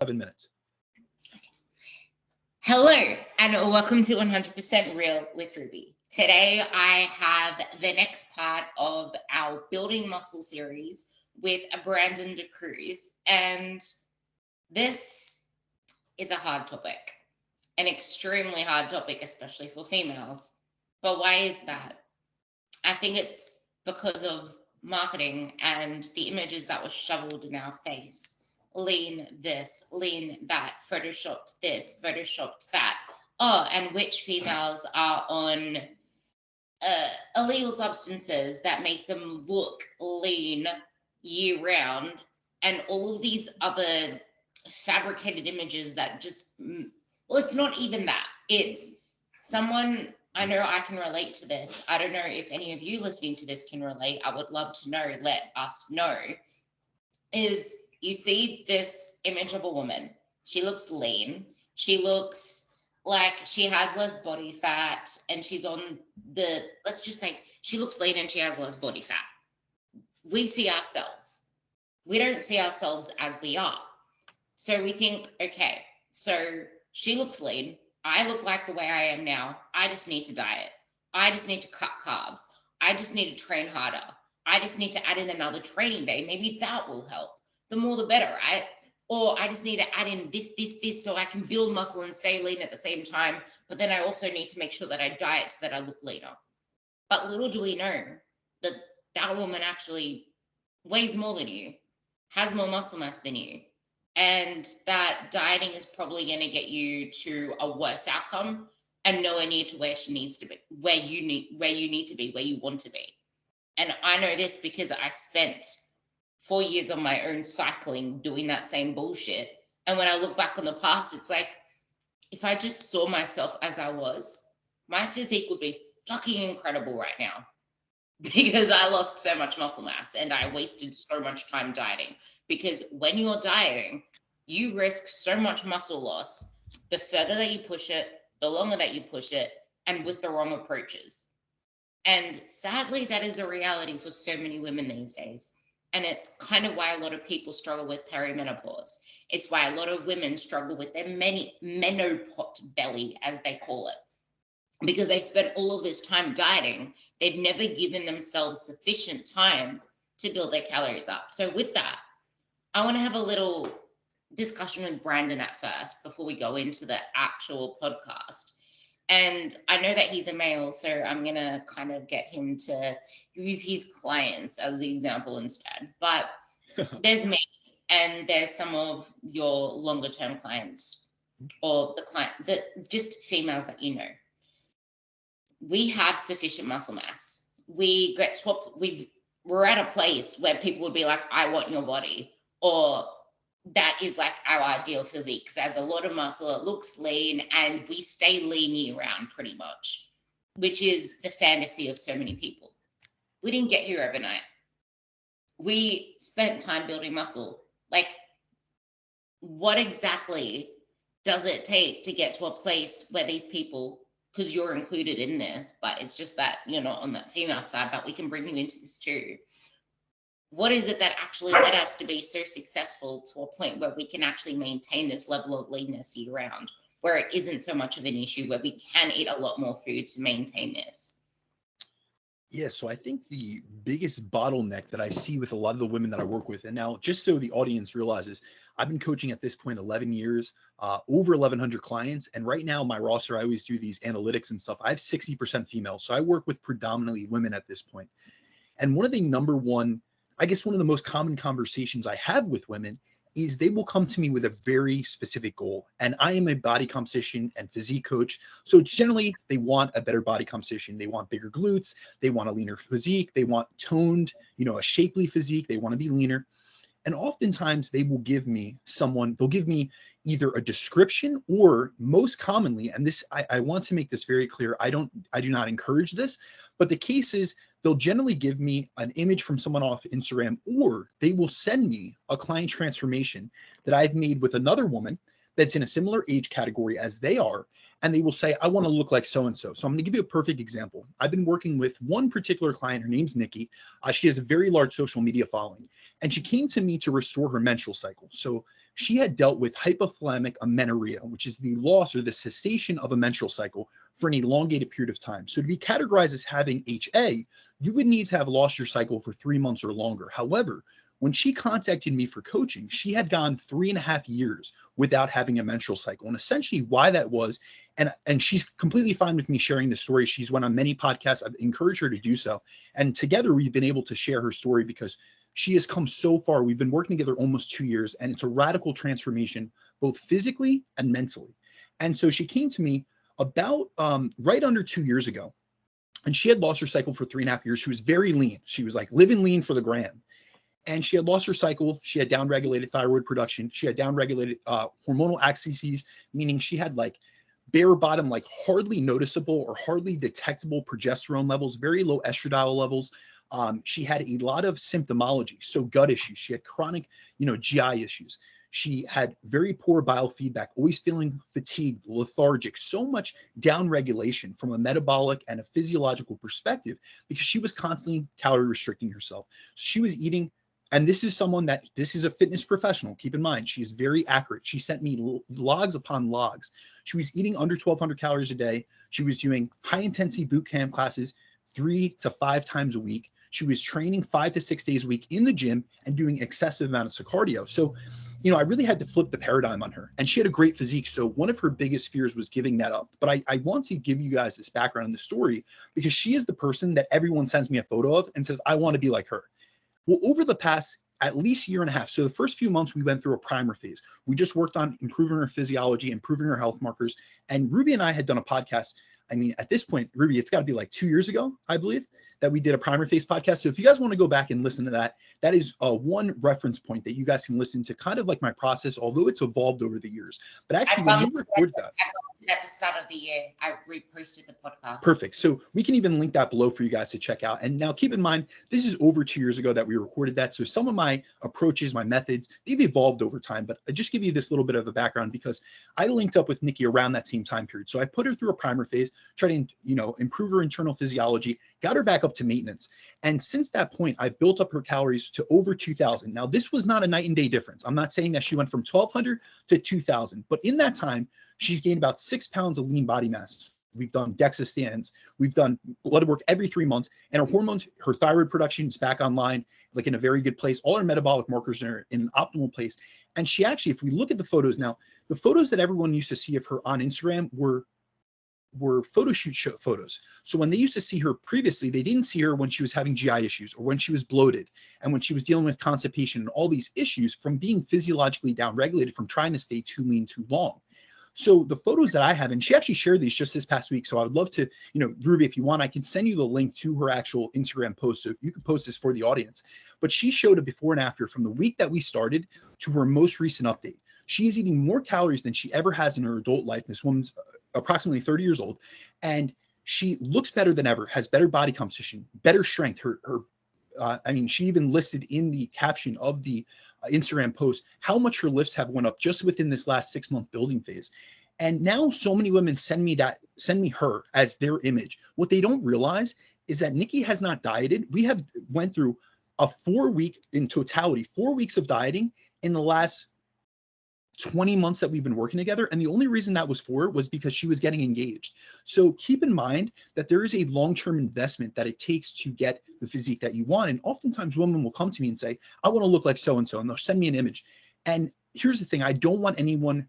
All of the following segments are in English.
minutes. Hello, and welcome to 100% Real with Ruby. Today, I have the next part of our Building Muscle series with Brandon DeCruz, and this is a hard topic, an extremely hard topic, especially for females. But why is that? I think it's because of marketing and the images that were shoveled in our face. Lean this, lean that, photoshopped this, photoshopped that. Oh, and which females are on illegal substances that make them look lean year round, and all of these other fabricated images that just, well, it's not even that. It's someone, I know I can relate to this. I don't know if any of you listening to this can relate. I would love to know, let us know. Is you see this image of a woman. She looks lean. She looks like she has less body fat, and she's on the, let's just say she looks lean and she has less body fat. We see ourselves. We don't see ourselves as we are. So we think, okay, so she looks lean. I look like the way I am now. I just need to diet. I just need to cut carbs. I just need to train harder. I just need to add in another training day. Maybe that will help. The more the better, right? Or I just need to add in this so I can build muscle and stay lean at the same time. But then I also need to make sure that I diet so that I look leaner. But little do we know that that woman actually weighs more than you, has more muscle mass than you, and that dieting is probably going to get you to a worse outcome and nowhere near to where she needs to be, where you need to be, where you want to be. And I know this because I spent 4 years on my own cycling doing that same bullshit. And when I look back on the past, it's like, if I just saw myself as I was, my physique would be fucking incredible right now, because I lost so much muscle mass and I wasted so much time dieting. Because when you're dieting, you risk so much muscle loss the further that you push it, the longer that you push it, and with the wrong approaches. And sadly, that is a reality for so many women these days. And it's kind of why a lot of people struggle with perimenopause. It's why a lot of women struggle with their menopause belly, as they call it. Because they spent all of this time dieting, they've never given themselves sufficient time to build their calories up. So with that, I want to have a little discussion with Brandon at first before we go into the actual podcast. And I know that he's a male, so I'm going to kind of get him to use his clients as the example instead. But there's me, and there's some of your longer term clients, or just females that you know. We have sufficient muscle mass. We're at a place where people would be like, I want your body, or that is like our ideal physique, because it has a lot of muscle, it looks lean, and we stay lean year round pretty much, which is the fantasy of so many people. We didn't get here overnight. We spent time building muscle. Like, what exactly does it take to get to a place where these people, because you're included in this, but it's just that you're not on that female side, but we can bring you into this too. What is it that actually led us to be so successful to a point where we can actually maintain this level of leanness year round, where it isn't so much of an issue, where we can eat a lot more food to maintain this? Yeah, so I think the biggest bottleneck that I see with a lot of the women that I work with, and now just so the audience realizes, I've been coaching at this point 11 years, over 1,100 clients. And right now my roster, I always do these analytics and stuff. I have 60% female. So I work with predominantly women at this point. And one of the one of the most common conversations I have with women is they will come to me with a very specific goal. And I am a body composition and physique coach. So it's generally, they want a better body composition. They want bigger glutes. They want a leaner physique. They want toned, a shapely physique. They want to be leaner. And oftentimes they'll give me either a description, or most commonly, and this, I want to make this very clear, I do not encourage this, but the case is they'll generally give me an image from someone off Instagram, or they will send me a client transformation that I've made with another woman that's in a similar age category as they are. And they will say, I want to look like so-and-so. So I'm going to give you a perfect example. I've been working with one particular client. Her name's Nikki. She has a very large social media following. And she came to me to restore her menstrual cycle. So she had dealt with hypothalamic amenorrhea, which is the loss or the cessation of a menstrual cycle for an elongated period of time. So to be categorized as having HA, you would need to have lost your cycle for 3 months or longer. However, when she contacted me for coaching, she had gone 3.5 years without having a menstrual cycle. And essentially why that was, and she's completely fine with me sharing the story. She's went on many podcasts. I've encouraged her to do so. And together we've been able to share her story because she has come so far. We've been working together almost 2 years, and it's a radical transformation, both physically and mentally. And so she came to me about right under 2 years ago, and she had lost her cycle for 3.5 years. She was very lean. She was like living lean for the gram. And she had lost her cycle. She had downregulated thyroid production. She had downregulated hormonal axes, meaning she had like bare bottom, like hardly noticeable or hardly detectable progesterone levels, very low estradiol levels. She had a lot of symptomology, so gut issues. She had chronic, GI issues. She had very poor biofeedback, always feeling fatigued, lethargic, so much downregulation from a metabolic and a physiological perspective because she was constantly calorie restricting herself. She was eating. And this is this is a fitness professional. Keep in mind, she is very accurate. She sent me logs upon logs. She was eating under 1,200 calories a day. She was doing high intensity boot camp classes 3 to 5 times a week. She was training 5 to 6 days a week in the gym and doing excessive amounts of cardio. So, I really had to flip the paradigm on her. And she had a great physique. So one of her biggest fears was giving that up. But I want to give you guys this background in the story because she is the person that everyone sends me a photo of and says, I want to be like her. Well, over the past at least year and a half, so the first few months we went through a primer phase. We just worked on improving her physiology, improving her health markers. And Ruby and I had done a podcast. I mean, at this point, Ruby, it's got to be like 2 years ago, I believe, that we did a primer phase podcast. So if you guys want to go back and listen to that, that is one reference point that you guys can listen to, kind of like my process, although it's evolved over the years. But actually, when we recorded that, at the start of the year, I reposted the podcast. Perfect. So we can even link that below for you guys to check out. And now keep in mind, this is over 2 years ago that we recorded that. So some of my approaches, my methods, they've evolved over time. But I just give you this little bit of a background because I linked up with Nikki around that same time period. So I put her through a primer phase, tried to, improve her internal physiology, got her back up to maintenance. And since that point, I've built up her calories to over 2,000. Now, this was not a night and day difference. I'm not saying that she went from 1,200 to 2,000, but in that time, she's gained about 6 pounds of lean body mass. We've done DEXA scans. We've done blood work every 3 months. And her hormones, her thyroid production is back online, like in a very good place. All her metabolic markers are in an optimal place. And she actually, if we look at the photos now, the photos that everyone used to see of her on Instagram were photo shoot photos. So when they used to see her previously, they didn't see her when she was having GI issues or when she was bloated and when she was dealing with constipation and all these issues from being physiologically downregulated from trying to stay too lean too long. So the photos that I have, and she actually shared these just this past week. So I would love to, Ruby, if you want, I can send you the link to her actual Instagram post. So you can post this for the audience. But she showed a before and after from the week that we started to her most recent update. She is eating more calories than she ever has in her adult life. This woman's approximately 30 years old. And she looks better than ever, has better body composition, better strength. She even listed in the caption of the Instagram post how much her lifts have went up just within this last 6-month building phase. And now so many women send me her as their image. What they don't realize is that Nikki has not dieted. We have went through a 4-week in totality, 4 weeks of dieting in the last 20 months that we've been working together. And the only reason that was was because she was getting engaged. So keep in mind that there is a long-term investment that it takes to get the physique that you want. And oftentimes women will come to me and say, I want to look like so-and-so, and they'll send me an image. And here's the thing. I don't want anyone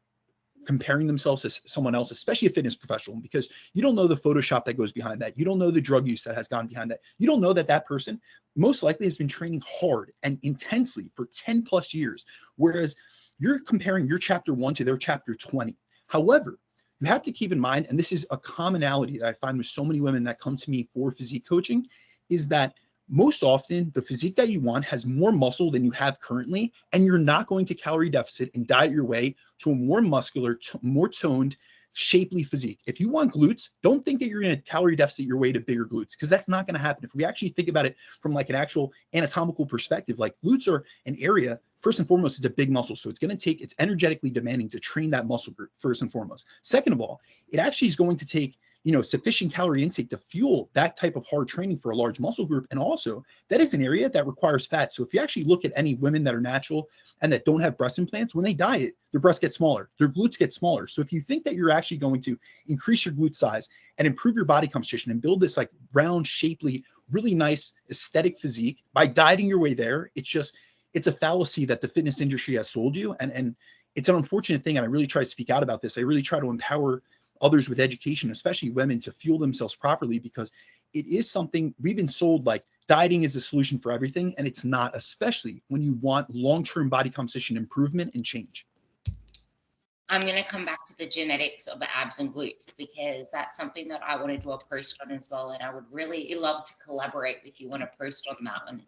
comparing themselves to someone else, especially a fitness professional, because you don't know the Photoshop that goes behind that. You don't know the drug use that has gone behind that. You don't know that that person most likely has been training hard and intensely for 10 plus years. Whereas you're comparing your chapter 1 to their chapter 20. However, you have to keep in mind, and this is a commonality that I find with so many women that come to me for physique coaching, is that most often the physique that you want has more muscle than you have currently, and you're not going to calorie deficit and diet your way to a more muscular, more toned, shapely physique. If you want glutes, don't think that you're going to calorie deficit your way to bigger glutes, because that's not going to happen. If we actually think about it from like an actual anatomical perspective, like glutes are an area, first and foremost, it's a big muscle. So it's energetically demanding to train that muscle group first and foremost. Second of all, it actually is going to take, sufficient calorie intake to fuel that type of hard training for a large muscle group. And also, that is an area that requires fat. So if you actually look at any women that are natural and that don't have breast implants, when they diet, their breasts get smaller, their glutes get smaller. So if you think that you're actually going to increase your glute size and improve your body composition and build this like round, shapely, really nice aesthetic physique by dieting your way there, it's a fallacy that the fitness industry has sold you. And it's an unfortunate thing. And I really try to speak out about this. I really try to empower others with education, especially women, to fuel themselves properly, because it is something we've been sold like dieting is a solution for everything. And it's not, especially when you want long-term body composition improvement and change. I'm going to come back to the genetics of the abs and glutes, because that's something that I want to do a post on as well. And I would really love to collaborate with you on a post on that one.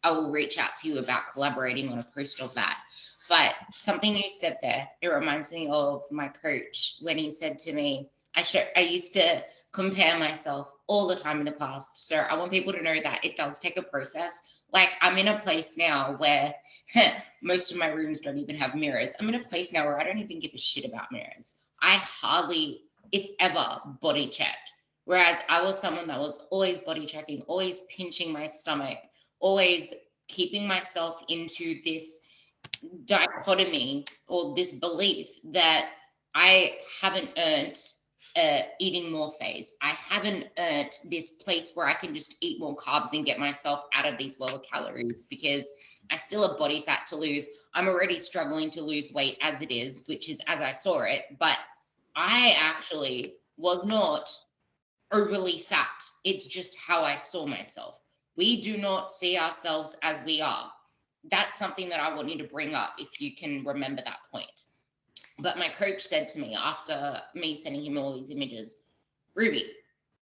I will reach out to you about collaborating on a post of that. But something you said there, it reminds me of my coach when he said to me, I used to compare myself all the time in the past. So I want people to know that it does take a process. Like, I'm in a place now where most of my rooms don't even have mirrors. I'm in a place now where I don't even give a shit about mirrors. I hardly, if ever, body check. Whereas I was someone that was always body checking, always pinching my stomach, always keeping myself into this dichotomy or this belief that I haven't earned eating more phase. I haven't earned this place where I can just eat more carbs and get myself out of these lower calories, because I still have body fat to lose. I'm already struggling to lose weight as it is, which is as I saw it, but I actually was not overly fat. It's just how I saw myself. We do not see ourselves as we are. That's something that I want you to bring up if you can remember that point. But my coach said to me after me sending him all these images, Ruby,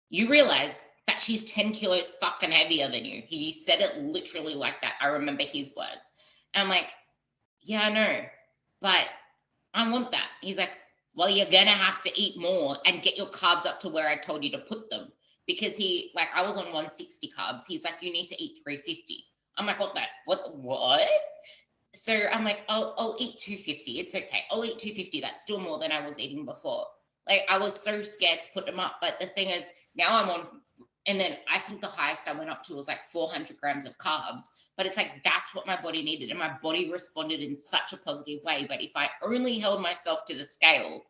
you realize that she's 10 kilos fucking heavier than you. He said it literally like that. I remember his words. And I'm like, yeah, I know, but I want that. He's like, well, you're going to have to eat more and get your carbs up to where I told you to put them. Because I was on 160 carbs. He's like, you need to eat 350. I'm like, what? So I'm like, I'll eat 250. It's okay. I'll eat 250. That's still more than I was eating before. Like, I was so scared to put them up. But the thing is, now I'm on, and then I think the highest I went up to was like 400 grams of carbs. But it's like, that's what my body needed. And my body responded in such a positive way. But if I only held myself to the scale,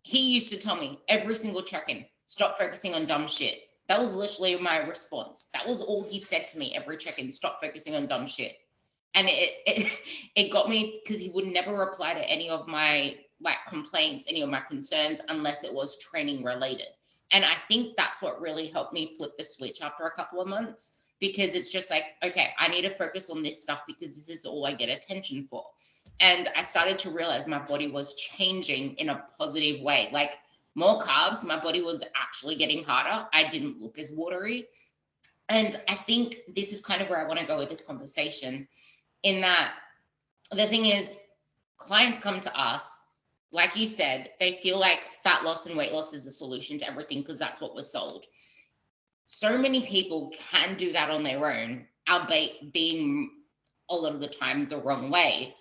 he used to tell me every single check-in, stop focusing on dumb shit. That was literally my response. That was all he said to me every check-in, stop focusing on dumb shit. And it got me, because he would never reply to any of my complaints, any of my concerns, unless it was training related. And I think that's what really helped me flip the switch after a couple of months, because it's just like, okay, I need to focus on this stuff because this is all I get attention for. And I started to realize my body was changing in a positive way. Like, more carbs, my body was actually getting harder. I didn't look as watery. And I think this is kind of where I want to go with this conversation, in that the thing is, clients come to us, like you said, they feel like fat loss and weight loss is the solution to everything because that's what we're sold. So many people can do that on their own, albeit being a lot of the time the wrong way.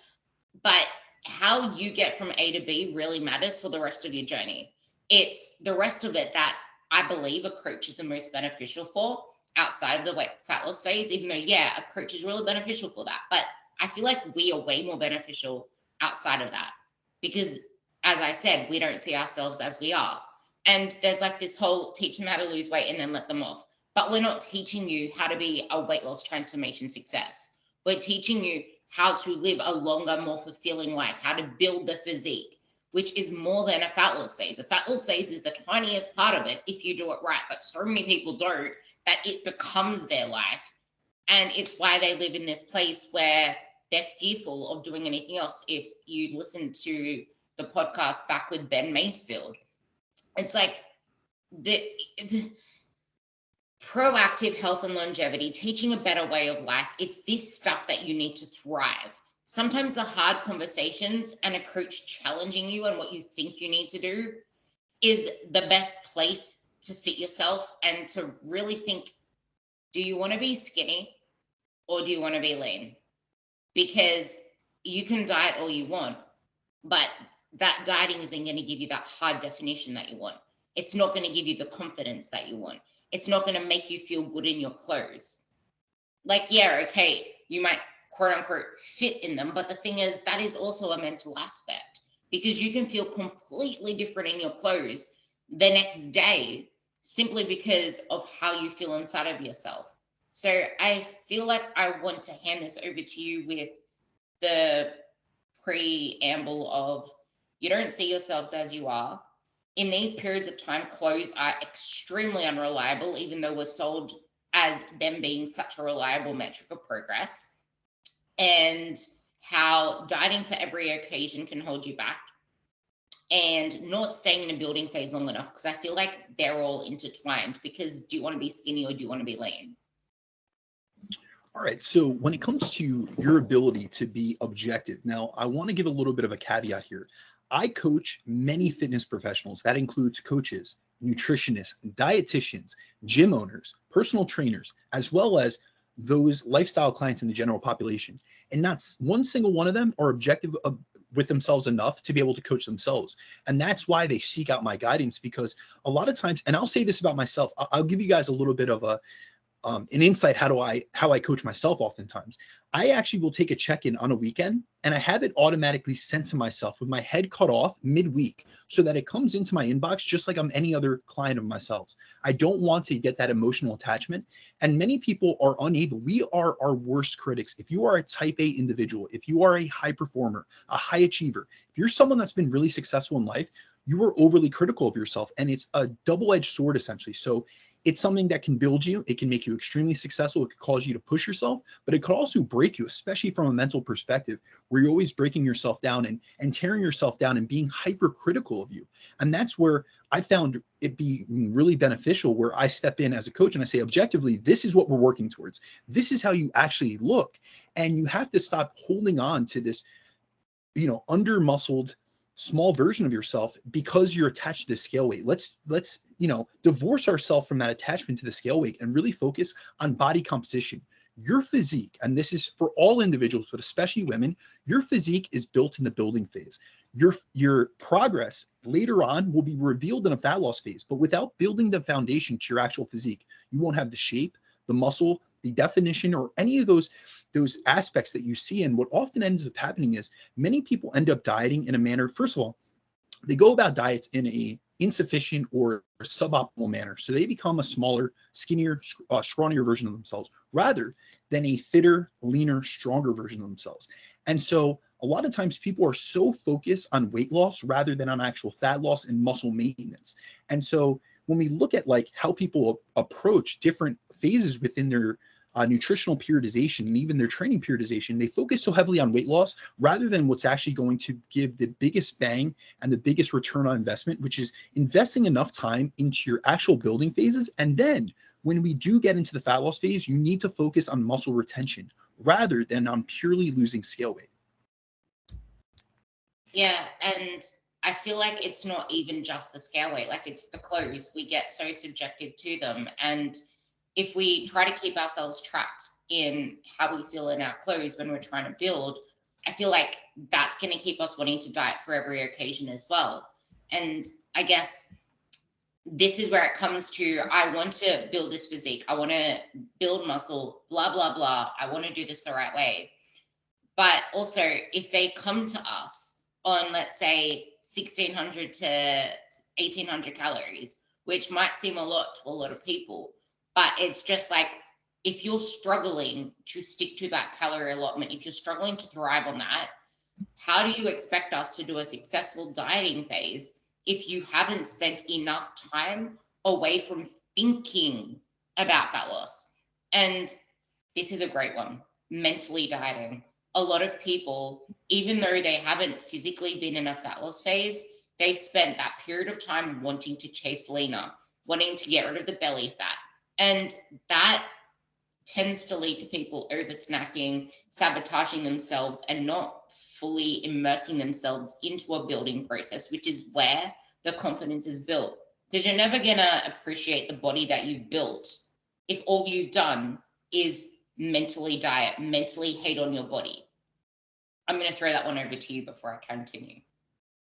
But how you get from A to B really matters for the rest of your journey. It's the rest of it that I believe a coach is the most beneficial for, outside of the fat loss phase, even though, yeah, a coach is really beneficial for that. But I feel like we are way more beneficial outside of that, because, as I said, we don't see ourselves as we are. And there's like this whole teach them how to lose weight and then let them off. But we're not teaching you how to be a weight loss transformation success. We're teaching you how to live a longer, more fulfilling life, how to build the physique, which is more than a fat loss phase. A fat loss phase is the tiniest part of it if you do it right. But so many people don't, that it becomes their life. And it's why they live in this place where they're fearful of doing anything else. If you listen to the podcast back with Ben Macefield, it's like the proactive health and longevity, teaching a better way of life. It's this stuff that you need to thrive. Sometimes the hard conversations and a coach challenging you on what you think you need to do is the best place to sit yourself and to really think, do you want to be skinny or do you want to be lean? Because you can diet all you want, but that dieting isn't going to give you that hard definition that you want. It's not going to give you the confidence that you want. It's not going to make you feel good in your clothes. Like, yeah, okay, you might quote unquote fit in them, but the thing is, that is also a mental aspect, because you can feel completely different in your clothes the next day simply because of how you feel inside of yourself. So I feel like I want to hand this over to you with the preamble of, you don't see yourselves as you are. In these periods of time, clothes are extremely unreliable, even though we're sold as them being such a reliable metric of progress, and how dieting for every occasion can hold you back, and not staying in a building phase long enough, because I feel like they're all intertwined. Because do you want to be skinny or do you want to be lean? All right. So when it comes to your ability to be objective, now I want to give a little bit of a caveat here. I coach many fitness professionals. That includes coaches, nutritionists, dietitians, gym owners, personal trainers, as well as those lifestyle clients in the general population. And not one single one of them are objective with themselves enough to be able to coach themselves. And that's why they seek out my guidance, because a lot of times, and I'll say this about myself, I'll give you guys a little bit of an insight how I coach myself. Oftentimes I actually will take a check-in on a weekend and I have it automatically sent to myself with my head cut off midweek, so that it comes into my inbox just like I'm any other client of myself. I don't want to get that emotional attachment, and many people are unable. We are our worst critics. If you are a type A individual, if you are a high performer, a high achiever, if you're someone that's been really successful in life, you are overly critical of yourself, and it's a double-edged sword essentially. So it's something that can build you. It can make you extremely successful. It could cause you to push yourself, but it could also break you, especially from a mental perspective, where you're always breaking yourself down and tearing yourself down and being hypercritical of you. And that's where I found it be really beneficial, where I step in as a coach and I say, objectively, this is what we're working towards. This is how you actually look. And you have to stop holding on to this, under muscled small version of yourself because you're attached to the scale weight. Let's divorce ourselves from that attachment to the scale weight and really focus on body composition. Your physique, and this is for all individuals, but especially women, your physique is built in the building phase. Your progress later on will be revealed in a fat loss phase, but without building the foundation to your actual physique, you won't have the shape, the muscle, the definition, or any of those aspects that you see. And what often ends up happening is many people end up dieting in a manner, first of all, they go about diets in a insufficient or suboptimal manner. So they become a smaller, skinnier, scrawnier version of themselves rather than a fitter, leaner, stronger version of themselves. And so a lot of times people are so focused on weight loss rather than on actual fat loss and muscle maintenance. And so when we look at like how people approach different phases within their nutritional periodization and even their training periodization, they focus so heavily on weight loss rather than what's actually going to give the biggest bang and the biggest return on investment, which is investing enough time into your actual building phases. And then when we do get into the fat loss phase, you need to focus on muscle retention rather than on purely losing scale weight. Yeah, and I feel like it's not even just the scale weight, like it's the clothes. We get so subjective to them. And if we try to keep ourselves trapped in how we feel in our clothes when we're trying to build, I feel like that's going to keep us wanting to diet for every occasion as well. And I guess this is where it comes to, I want to build this physique. I want to build muscle, blah, blah, blah. I want to do this the right way. But also, if they come to us on, let's say, 1,600 to 1,800 calories, which might seem a lot to a lot of people, but it's just like, if you're struggling to stick to that calorie allotment, if you're struggling to thrive on that, how do you expect us to do a successful dieting phase if you haven't spent enough time away from thinking about fat loss? And this is a great one, mentally dieting. A lot of people, even though they haven't physically been in a fat loss phase, they've spent that period of time wanting to chase leaner, wanting to get rid of the belly fat. And that tends to lead to people over snacking, sabotaging themselves, and not fully immersing themselves into a building process, which is where the confidence is built. Because you're never going to appreciate the body that you've built if all you've done is mentally diet, mentally hate on your body. I'm going to throw that one over to you before I continue.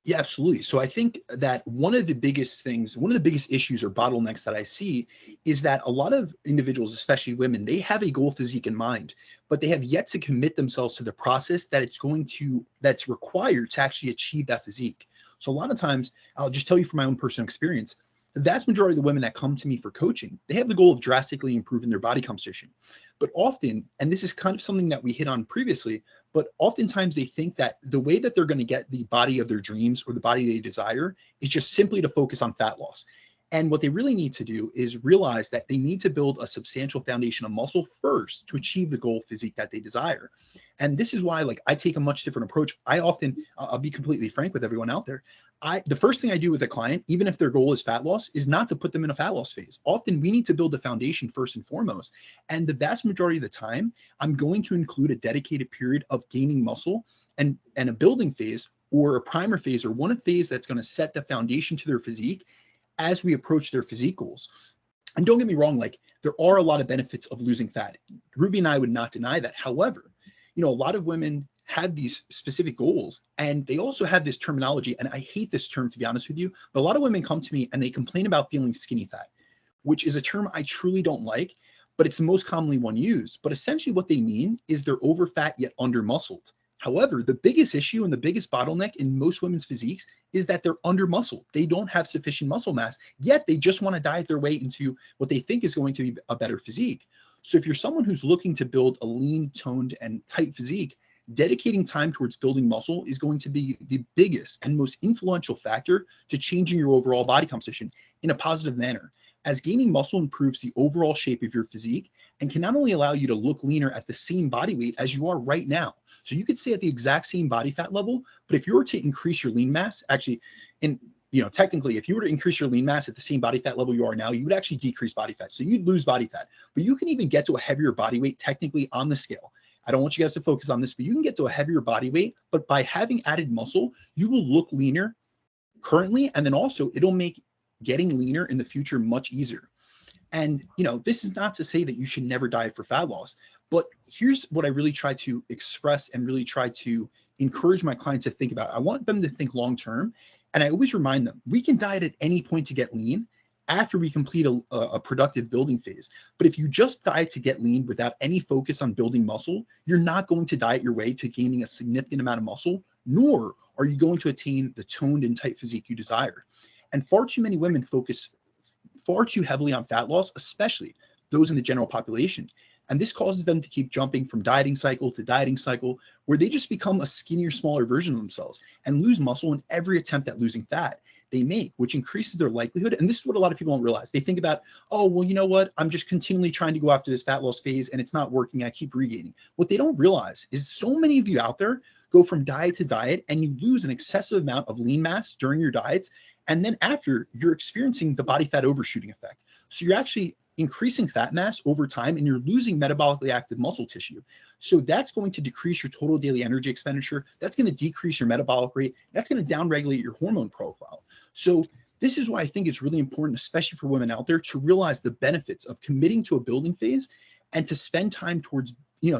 Yeah, absolutely. So I think that one of the biggest things, one of the biggest issues or bottlenecks that I see is that a lot of individuals, especially women, they have a goal physique in mind, but they have yet to commit themselves to the process that's required to actually achieve that physique. So a lot of times, I'll just tell you from my own personal experience, the vast majority of the women that come to me for coaching, they have the goal of drastically improving their body composition. But often, and this is kind of something that we hit on previously, but oftentimes they think that the way that they're going to get the body of their dreams or the body they desire is just simply to focus on fat loss. And what they really need to do is realize that they need to build a substantial foundation of muscle first to achieve the goal physique that they desire. And this is why, like, I take a much different approach. I'll be completely frank with everyone out there. The first thing I do with a client, even if their goal is fat loss, is not to put them in a fat loss phase. Often we need to build a foundation first and foremost. And the vast majority of the time, I'm going to include a dedicated period of gaining muscle and a building phase or a primer phase or one phase that's going to set the foundation to their physique as we approach their physique goals. And don't get me wrong, like, there are a lot of benefits of losing fat. Ruby and I would not deny that. However, a lot of women have these specific goals and they also have this terminology. And I hate this term, to be honest with you, but a lot of women come to me and they complain about feeling skinny fat, which is a term I truly don't like, but it's the most commonly one used. But essentially what they mean is they're over fat yet under muscled. However, the biggest issue and the biggest bottleneck in most women's physiques is that they're under muscled. They don't have sufficient muscle mass, yet they just want to diet their way into what they think is going to be a better physique. So if you're someone who's looking to build a lean, toned, and tight physique, dedicating time towards building muscle is going to be the biggest and most influential factor to changing your overall body composition in a positive manner, as gaining muscle improves the overall shape of your physique and can not only allow you to look leaner at the same body weight as you are right now. So you could stay at the exact same body fat level, but if you were to increase your lean mass, actually, technically, if you were to increase your lean mass at the same body fat level you are now, you would actually decrease body fat. So you'd lose body fat, but you can even get to a heavier body weight technically on the scale. I don't want you guys to focus on this, but you can get to a heavier body weight, but by having added muscle, you will look leaner currently. And then also it'll make getting leaner in the future much easier. And, this is not to say that you should never diet for fat loss, but here's what I really try to express and really try to encourage my clients to think about. I want them to think long-term. And I always remind them, we can diet at any point to get lean after we complete a productive building phase. But if you just diet to get lean without any focus on building muscle, you're not going to diet your way to gaining a significant amount of muscle, nor are you going to attain the toned and tight physique you desire. And far too many women focus far too heavily on fat loss, especially those in the general population. And this causes them to keep jumping from dieting cycle to dieting cycle, where they just become a skinnier, smaller version of themselves and lose muscle in every attempt at losing fat they make, which increases their likelihood. And this is what a lot of people don't realize. They think about, oh, well, you know what? I'm just continually trying to go after this fat loss phase and it's not working. I keep regaining. What they don't realize is so many of you out there go from diet to diet and you lose an excessive amount of lean mass during your diets. And then after, you're experiencing the body fat overshooting effect. So you're actually increasing fat mass over time and you're losing metabolically active muscle tissue. So that's going to decrease your total daily energy expenditure. That's going to decrease your metabolic rate. That's going to downregulate your hormone profile. So this is why I think it's really important, especially for women out there, to realize the benefits of committing to a building phase and to spend time towards,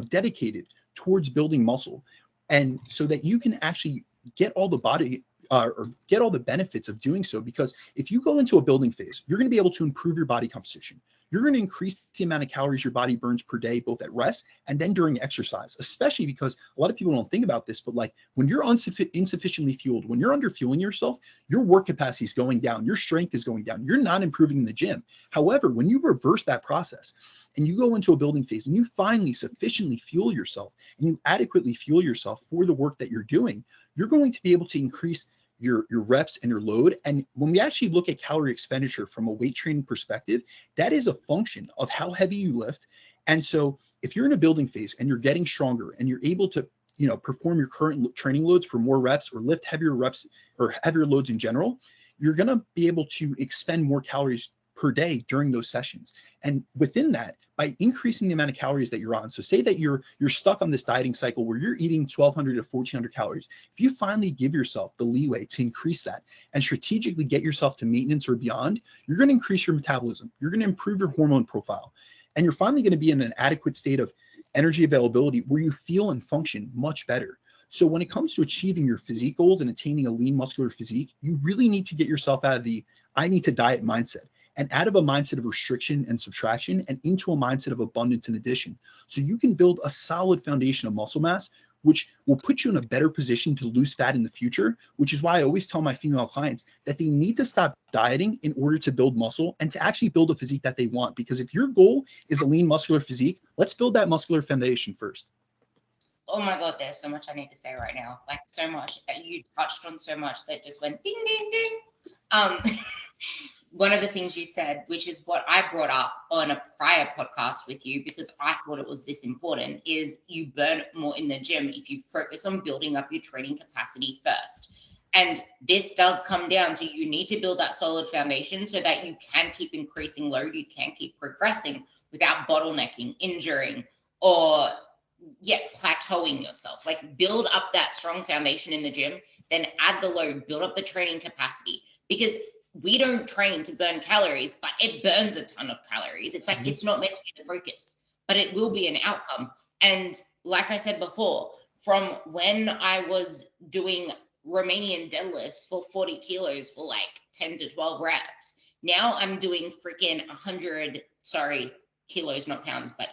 dedicated towards building muscle. And so that you can actually get all the or get all the benefits of doing so. Because if you go into a building phase, you're going to be able to improve your body composition. You're going to increase the amount of calories your body burns per day, both at rest and then during exercise, especially because a lot of people don't think about this, but like when you're insufficiently fueled, when you're under fueling yourself, your work capacity is going down, your strength is going down, you're not improving in the gym. However, when you reverse that process and you go into a building phase and you finally sufficiently fuel yourself and you adequately fuel yourself for the work that you're doing, you're going to be able to increase your reps and your load. And when we actually look at calorie expenditure from a weight training perspective, that is a function of how heavy you lift. And so if you're in a building phase and you're getting stronger and you're able to, perform your current training loads for more reps or lift heavier reps or heavier loads in general, you're going to be able to expend more calories per day during those sessions. And within that, by increasing the amount of calories that you're on, so say that you're stuck on this dieting cycle where you're eating 1,200 to 1,400 calories. If you finally give yourself the leeway to increase that and strategically get yourself to maintenance or beyond, you're going to increase your metabolism. You're going to improve your hormone profile. And you're finally going to be in an adequate state of energy availability where you feel and function much better. So when it comes to achieving your physique goals and attaining a lean muscular physique, you really need to get yourself out of the I need to diet mindset and out of a mindset of restriction and subtraction and into a mindset of abundance and addition. So you can build a solid foundation of muscle mass, which will put you in a better position to lose fat in the future, which is why I always tell my female clients that they need to stop dieting in order to build muscle and to actually build a physique that they want. Because if your goal is a lean muscular physique, let's build that muscular foundation first. Oh my God, there's so much I need to say right now. Like so much. You touched on so much that just went ding, ding, ding. One of the things you said, which is what I brought up on a prior podcast with you because I thought it was this important, is you burn more in the gym if you focus on building up your training capacity first. And this does come down to you need to build that solid foundation so that you can keep increasing load, you can keep progressing without bottlenecking, injuring, or plateauing yourself. Like build up that strong foundation in the gym, then add the load, build up the training capacity, because we don't train to burn calories, but it burns a ton of calories. It's like, it's not meant to be the focus, but it will be an outcome. And like I said before, from when I was doing Romanian deadlifts for 40 kilos for like 10 to 12 reps, now I'm doing freaking 100, kilos, not pounds, but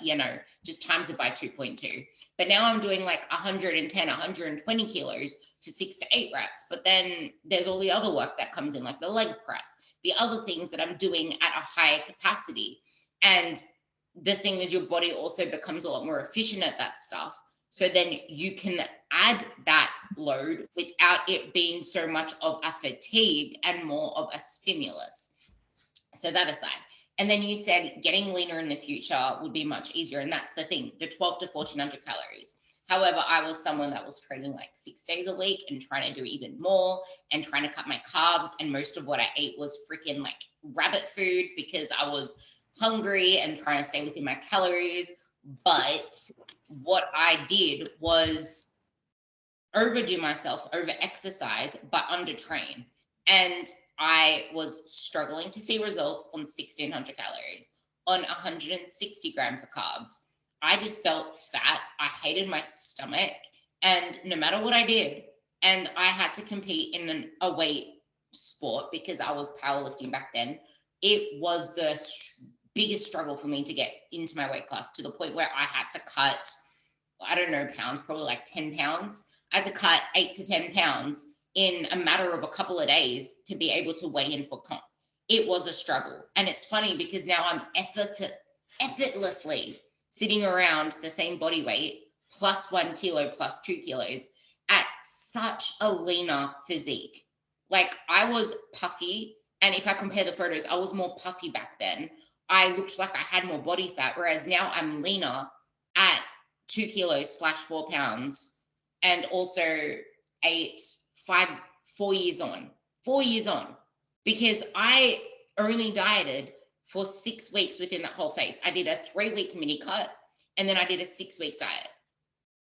just times it by 2.2. But now I'm doing like 110, 120 kilos for 6 to 8 reps. But then there's all the other work that comes in, like the leg press, the other things that I'm doing at a higher capacity. And the thing is, your body also becomes a lot more efficient at that stuff. So then you can add that load without it being so much of a fatigue and more of a stimulus. So that aside. And then you said getting leaner in the future would be much easier. And that's the thing, the 12 to 1400 calories. However, I was someone that was training like 6 days a week and trying to do even more and trying to cut my carbs. And most of what I ate was freaking like rabbit food because I was hungry and trying to stay within my calories. But what I did was overdo myself, over exercise, but under train. And I was struggling to see results on 1600 calories, on 160 grams of carbs. I just felt fat. I hated my stomach. And no matter what I did, and I had to compete in a weight sport because I was powerlifting back then, it was the biggest struggle for me to get into my weight class, to the point where I had to cut, I don't know, pounds, probably like 10 pounds. I had to cut 8 to 10 pounds in a matter of a couple of days to be able to weigh in for comp. It was a struggle. And it's funny because now I'm effortlessly sitting around the same body weight, plus 1 kilo, plus 2 kilos, at such a leaner physique. Like I was puffy. And if I compare the photos, I was more puffy back then. I looked like I had more body fat, whereas now I'm leaner at 2 kilos / 4 pounds, and also 4 years on, because I only dieted for 6 weeks within that whole phase. I did a 3-week mini cut, and then I did a 6-week diet.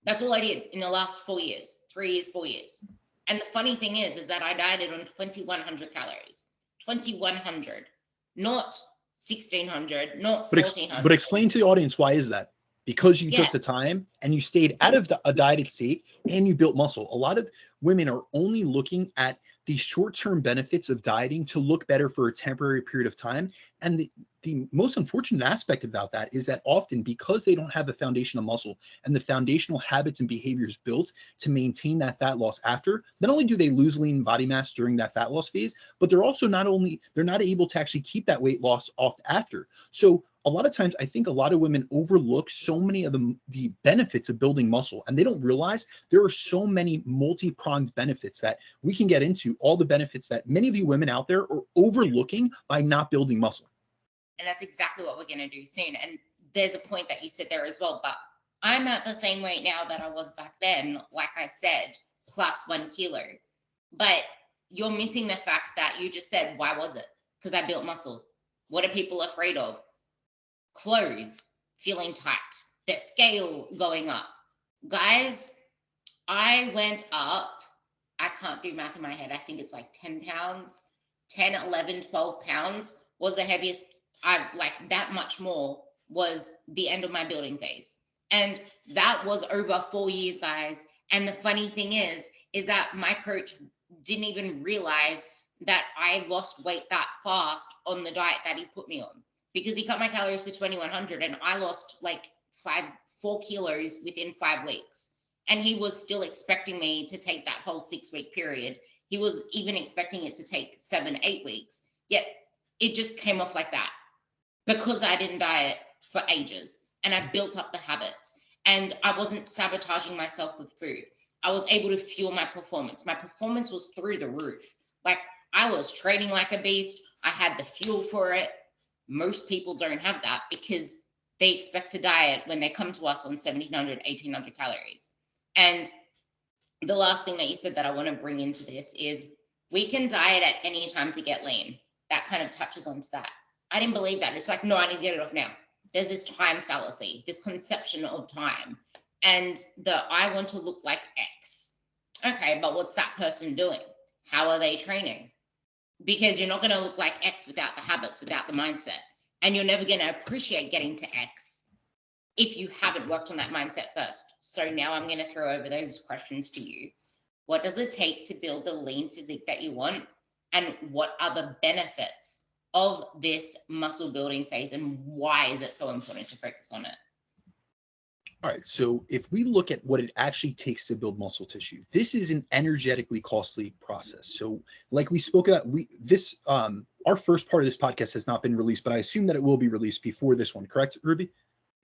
That's all I did in the last 4 years, 3 years, 4 years. And the funny thing is that I dieted on 2,100 calories, 2,100, not 1,600, not 1,400. But explain to the audience, why is that? Because you took the time and you stayed out of a dieted state and you built muscle. A lot of women are only looking at the short-term benefits of dieting to look better for a temporary period of time. And the most unfortunate aspect about that is that often, because they don't have the foundation of muscle and the foundational habits and behaviors built to maintain that fat loss after, not only do they lose lean body mass during that fat loss phase, but they're also they're not able to actually keep that weight loss off after. So a lot of times, I think a lot of women overlook so many of the benefits of building muscle, and they don't realize there are so many multi-pronged benefits that we can get into, all the benefits that many of you women out there are overlooking by not building muscle. And that's exactly what we're going to do soon. And there's a point that you said there as well, but I'm at the same weight now that I was back then, like I said, plus 1 kilo. But you're missing the fact that you just said, why was it? Because I built muscle. What are people afraid of? Clothes feeling tight, the scale going up. Guys, I went up, I can't do math in my head, I think it's like 10 pounds, 10, 11, 12 pounds was the heaviest. That much more was the end of my building phase. And that was over 4 years, guys. And the funny thing is that my coach didn't even realize that I lost weight that fast on the diet that he put me on, because he cut my calories to 2100 and I lost like 4 kilos within 5 weeks. And he was still expecting me to take that whole 6-week period. He was even expecting it to take 7-8 weeks. Yet it just came off like that because I didn't diet for ages and I built up the habits and I wasn't sabotaging myself with food. I was able to fuel my performance. My performance was through the roof. Like, I was training like a beast. I had the fuel for it. Most people don't have that because they expect to diet when they come to us on 1700, 1800 calories. And the last thing that you said that I want to bring into this is we can diet at any time to get lean. That kind of touches onto that. I didn't believe that. It's like, no, I need to get it off now. There's this time fallacy, this conception of time. And I want to look like X. Okay, but what's that person doing? How are they training? Because you're not going to look like X without the habits, without the mindset. And you're never going to appreciate getting to X if you haven't worked on that mindset first. So now I'm going to throw over those questions to you. What does it take to build the lean physique that you want? And what are the benefits of this muscle building phase? And why is it so important to focus on it? All right, so if we look at what it actually takes to build muscle tissue, this is an energetically costly process. So like we spoke about, our first part of this podcast has not been released, but I assume that it will be released before this one, correct, Ruby?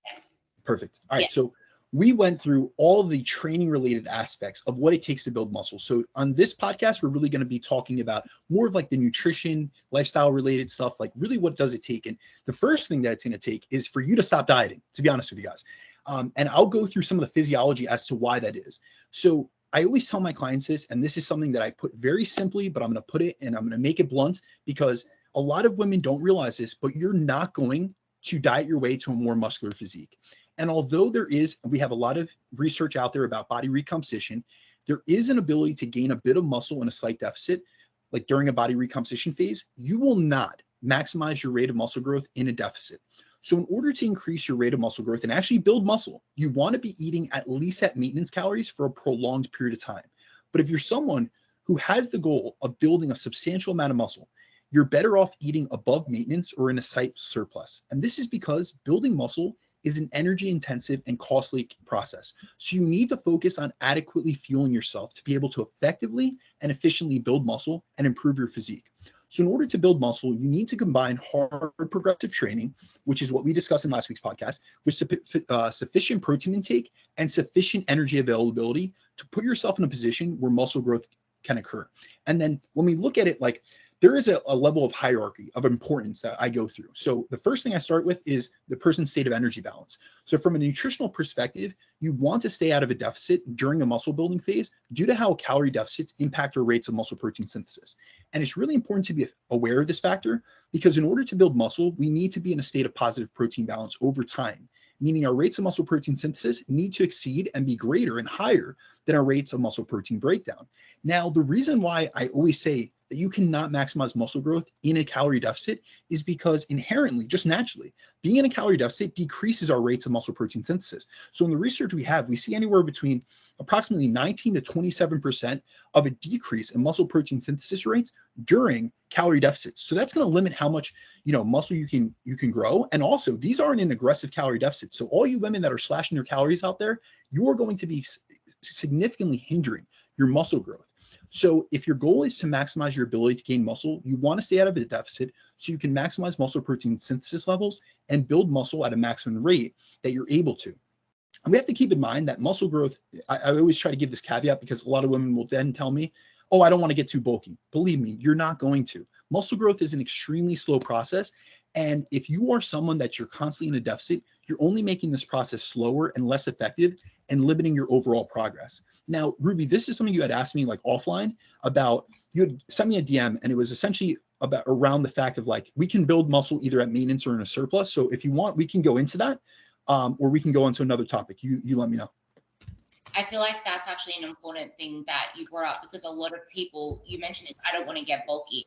Yes. Perfect. All right, so we went through all the training related aspects of what it takes to build muscle. So on this podcast, we're really going to be talking about more of like the nutrition, lifestyle related stuff, like really what does it take? And the first thing that it's going to take is for you to stop dieting, to be honest with you guys. And I'll go through some of the physiology as to why that is. So I always tell my clients this, and this is something that I put very simply, but I'm going to put it and I'm going to make it blunt because a lot of women don't realize this, but you're not going to diet your way to a more muscular physique. And although we have a lot of research out there about body recomposition, there is an ability to gain a bit of muscle in a slight deficit, like during a body recomposition phase. You will not maximize your rate of muscle growth in a deficit. So in order to increase your rate of muscle growth and actually build muscle, you want to be eating at least at maintenance calories for a prolonged period of time. But if you're someone who has the goal of building a substantial amount of muscle, you're better off eating above maintenance or in a slight surplus. And this is because building muscle is an energy intensive and costly process. So you need to focus on adequately fueling yourself to be able to effectively and efficiently build muscle and improve your physique. So in order to build muscle, you need to combine hard progressive training, which is what we discussed in last week's podcast, with sufficient protein intake and sufficient energy availability to put yourself in a position where muscle growth can occur. And then when we look at it, like there is a level of hierarchy of importance that I go through. So the first thing I start with is the person's state of energy balance. So from a nutritional perspective, you want to stay out of a deficit during a muscle building phase due to how calorie deficits impact your rates of muscle protein synthesis. And it's really important to be aware of this factor because in order to build muscle, we need to be in a state of positive protein balance over time, meaning our rates of muscle protein synthesis need to exceed and be greater and higher than our rates of muscle protein breakdown. Now, the reason why I always say that you cannot maximize muscle growth in a calorie deficit is because inherently, just naturally, being in a calorie deficit decreases our rates of muscle protein synthesis. So in the research we have, we see anywhere between approximately 19 to 27% of a decrease in muscle protein synthesis rates during calorie deficits. So that's going to limit how much muscle you can grow. And also, these aren't in aggressive calorie deficits. So all you women that are slashing your calories out there, you are going to be significantly hindering your muscle growth. So if your goal is to maximize your ability to gain muscle, you want to stay out of a deficit so you can maximize muscle protein synthesis levels and build muscle at a maximum rate that you're able to. And we have to keep in mind that muscle growth, I always try to give this caveat because a lot of women will then tell me, oh, I don't want to get too bulky. Believe me, you're not going to. Muscle growth is an extremely slow process. And if you are someone that you're constantly in a deficit, you're only making this process slower and less effective and limiting your overall progress. Now, Ruby, this is something you had asked me like offline about. You had sent me a DM and it was essentially about around the fact of like, we can build muscle either at maintenance or in a surplus. So if you want, we can go into that or we can go into another topic. You let me know. I feel like that's actually an important thing that you brought up because a lot of people, you mentioned this, I don't want to get bulky.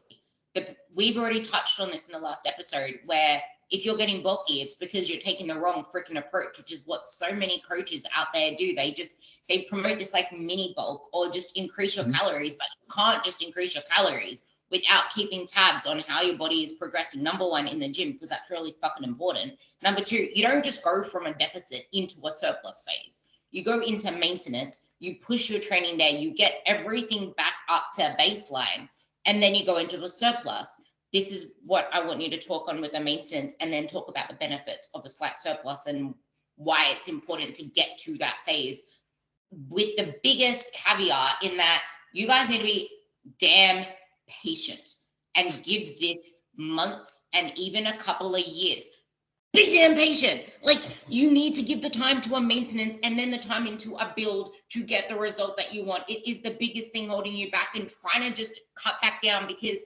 we've already touched on this in the last episode, where if you're getting bulky, it's because you're taking the wrong freaking approach, which is what so many coaches out there do. They promote this like mini bulk, or just increase your calories, but you can't just increase your calories without keeping tabs on how your body is progressing. Number one, in the gym, because that's really fucking important. Number two, you don't just go from a deficit into a surplus phase. You go into maintenance, you push your training there, you get everything back up to baseline, and then you go into a surplus. This is what I want you to talk on with the maintenance, and then talk about the benefits of a slight surplus and why it's important to get to that phase, with the biggest caveat in that you guys need to be damn patient and give this months and even a couple of years. Be damn patient. Like, you need to give the time to a maintenance and then the time into a build to get the result that you want. It is the biggest thing holding you back, and trying to just cut that down, because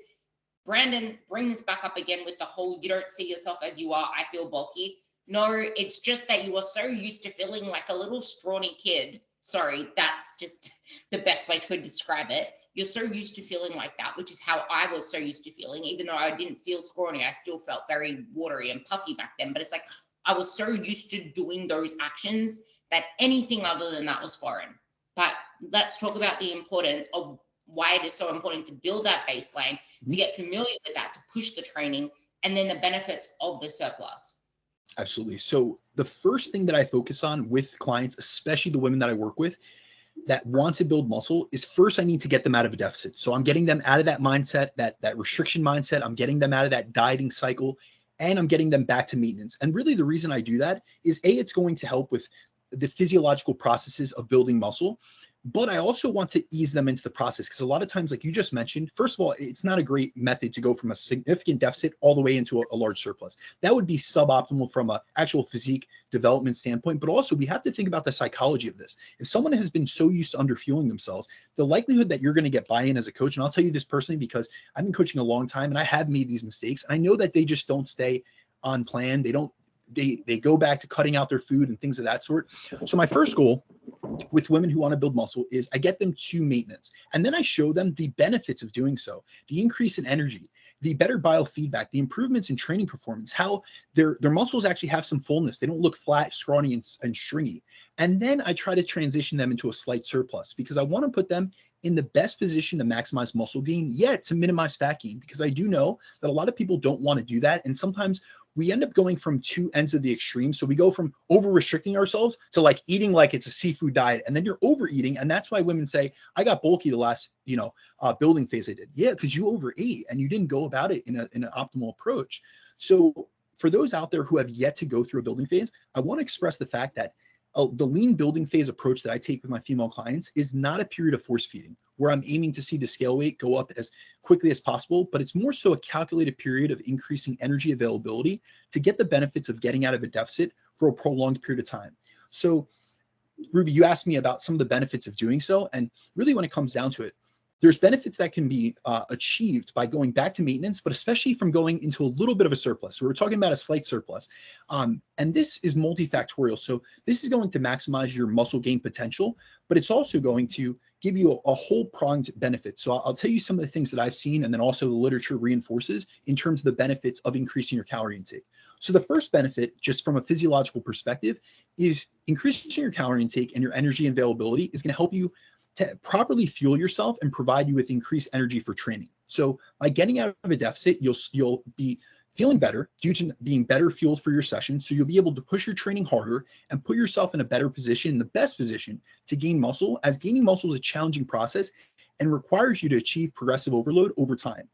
Brandon, bring this back up again with the whole, you don't see yourself as you are, I feel bulky. No, it's just that you are so used to feeling like a little scrawny kid. Sorry, that's just the best way to describe it. You're so used to feeling like that, which is how I was so used to feeling. Even though I didn't feel scrawny, I still felt very watery and puffy back then. But it's like I was so used to doing those actions that anything other than that was foreign. But let's talk about the importance of why it is so important to build that baseline, to get familiar with that, to push the training, and then the benefits of the surplus. Absolutely. So the first thing that I focus on with clients, especially the women that I work with that want to build muscle, is first I need to get them out of a deficit. So I'm getting them out of that mindset, that restriction mindset. I'm getting them out of that dieting cycle, and I'm getting them back to maintenance. And really the reason I do that is it's going to help with the physiological processes of building muscle. But I also want to ease them into the process, because a lot of times, like you just mentioned, first of all, it's not a great method to go from a significant deficit all the way into a large surplus. That would be suboptimal from an actual physique development standpoint. But also, we have to think about the psychology of this. If someone has been so used to underfueling themselves, the likelihood that you're going to get buy-in as a coach, and I'll tell you this personally because I've been coaching a long time and I have made these mistakes, and I know that they just don't stay on plan. They go back to cutting out their food and things of that sort. So my first goal with women who want to build muscle is I get them to maintenance, and then I show them the benefits of doing so, the increase in energy, the better biofeedback, the improvements in training performance, how their muscles actually have some fullness. They don't look flat, scrawny, and stringy. And then I try to transition them into a slight surplus, because I want to put them in the best position to maximize muscle gain, yet to minimize fat gain, because I do know that a lot of people don't want to do that. And sometimes we end up going from two ends of the extreme. So we go from over restricting ourselves to like eating like it's a seafood diet, and then you're overeating. And that's why women say, I got bulky the last, building phase I did. Yeah, because you overate and you didn't go about it in an optimal approach. So for those out there who have yet to go through a building phase, I want to express the fact that the lean building phase approach that I take with my female clients is not a period of force feeding where I'm aiming to see the scale weight go up as quickly as possible, but it's more so a calculated period of increasing energy availability to get the benefits of getting out of a deficit for a prolonged period of time. So, Ruby, you asked me about some of the benefits of doing so. And really when it comes down to it, there's benefits that can be achieved by going back to maintenance, but especially from going into a little bit of a surplus. So we're talking about a slight surplus. And this is multifactorial. So this is going to maximize your muscle gain potential, but it's also going to give you a whole pronged benefit. So I'll tell you some of the things that I've seen, and then also the literature reinforces in terms of the benefits of increasing your calorie intake. So the first benefit, just from a physiological perspective, is increasing your calorie intake and your energy availability is going to help you to properly fuel yourself and provide you with increased energy for training. So by getting out of a deficit, you'll be feeling better due to being better fueled for your session. So you'll be able to push your training harder and put yourself in a better position, in the best position to gain muscle, as gaining muscle is a challenging process and requires you to achieve progressive overload over time.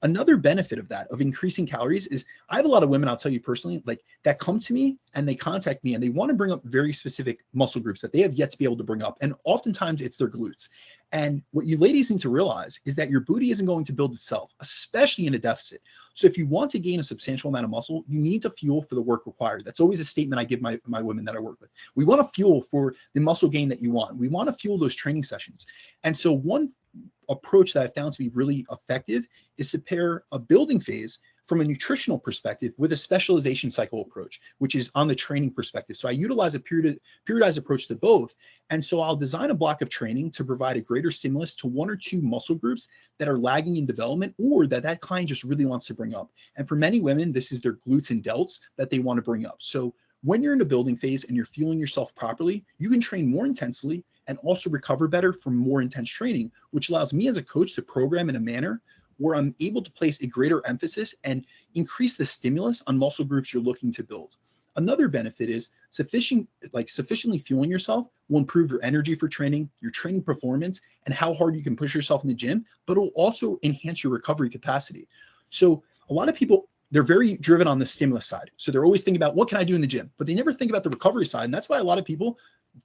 Another benefit of that, of increasing calories, is I have a lot of women, I'll tell you personally, like that come to me and they contact me and they want to bring up very specific muscle groups that they have yet to be able to bring up. And oftentimes it's their glutes. And what you ladies need to realize is that your booty isn't going to build itself, especially in a deficit. So if you want to gain a substantial amount of muscle, you need to fuel for the work required. That's always a statement I give my women that I work with. We want to fuel for the muscle gain that you want. We want to fuel those training sessions. And so one approach that I found to be really effective is to pair a building phase from a nutritional perspective with a specialization cycle approach, which is on the training perspective. So I utilize a periodized approach to both. And so I'll design a block of training to provide a greater stimulus to one or two muscle groups that are lagging in development or that client just really wants to bring up. And for many women, this is their glutes and delts that they want to bring up. So when you're in a building phase and you're fueling yourself properly, you can train more intensely and also recover better from more intense training, which allows me as a coach to program in a manner where I'm able to place a greater emphasis and increase the stimulus on muscle groups you're looking to build. Another benefit is sufficiently fueling yourself will improve your energy for training, your training performance, and how hard you can push yourself in the gym, but it will also enhance your recovery capacity. So a lot of people, they're very driven on the stimulus side. So they're always thinking about what can I do in the gym, but they never think about the recovery side. And that's why a lot of people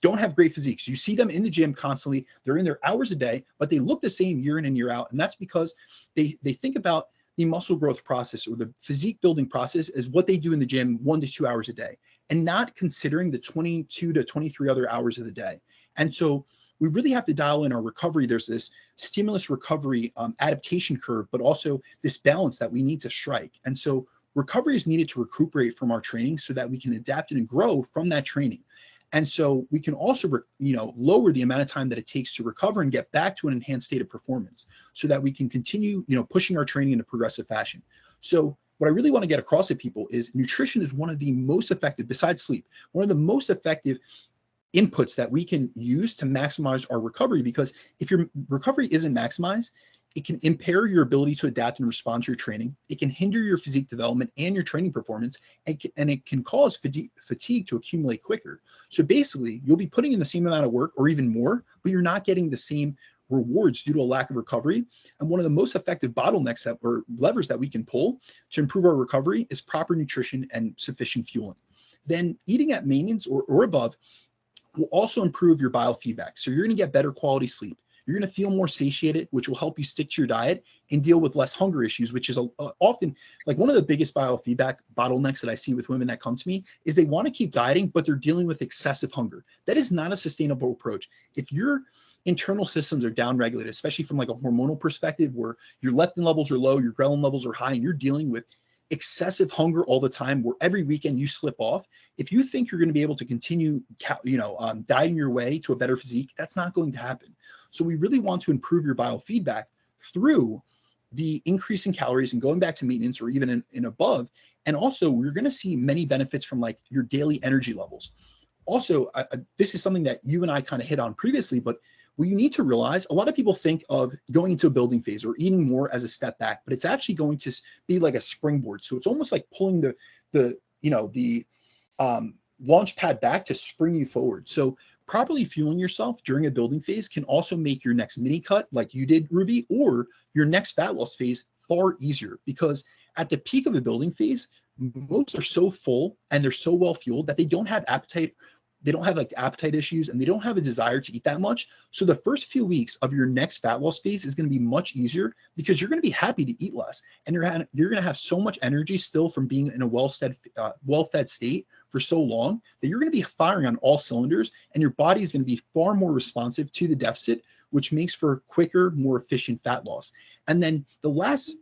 don't have great physiques. You see them in the gym constantly. They're in there hours a day, but they look the same year in and year out. And that's because they think about the muscle growth process or the physique building process as what they do in the gym 1 to 2 hours a day, and not considering the 22 to 23 other hours of the day. And so we really have to dial in our recovery. There's this stimulus recovery adaptation curve, but also this balance that we need to strike. And so recovery is needed to recuperate from our training so that we can adapt and grow from that training. And so we can also, lower the amount of time that it takes to recover and get back to an enhanced state of performance so that we can continue, pushing our training in a progressive fashion. So what I really want to get across to people is nutrition is one of the most effective, besides sleep, one of the most effective inputs that we can use to maximize our recovery, because if your recovery isn't maximized, it can impair your ability to adapt and respond to your training. It can hinder your physique development and your training performance, and it can cause fatigue to accumulate quicker. So basically, you'll be putting in the same amount of work or even more, but you're not getting the same rewards due to a lack of recovery. And one of the most effective bottlenecks or levers that we can pull to improve our recovery is proper nutrition and sufficient fueling. Then eating at maintenance or above will also improve your biofeedback. So you're going to get better quality sleep. You're going to feel more satiated, which will help you stick to your diet and deal with less hunger issues, which is often like one of the biggest biofeedback bottlenecks that I see with women that come to me is they want to keep dieting, but they're dealing with excessive hunger. That is not a sustainable approach. If your internal systems are downregulated, especially from like a hormonal perspective where your leptin levels are low, your ghrelin levels are high, and you're dealing with excessive hunger all the time where every weekend you slip off, if you think you're going to be able to continue dieting your way to a better physique, that's not going to happen. So we really want to improve your biofeedback through the increase in calories and going back to maintenance or even in above. And also we're going to see many benefits from like your daily energy levels. Also, this is something that you and I kind of hit on previously, but what you need to realize, a lot of people think of going into a building phase or eating more as a step back, but it's actually going to be like a springboard. So it's almost like pulling the launch pad back to spring you forward. So properly fueling yourself during a building phase can also make your next mini cut like you did, Ruby, or your next fat loss phase far easier, because at the peak of a building phase, most are so full and they're so well fueled that they don't have appetite. They don't have like appetite issues and they don't have a desire to eat that much. So the first few weeks of your next fat loss phase is going to be much easier because you're going to be happy to eat less, and you're going to have so much energy still from being in a well-fed state for so long that you're going to be firing on all cylinders, and your body is going to be far more responsive to the deficit, which makes for quicker, more efficient fat loss. And then the last,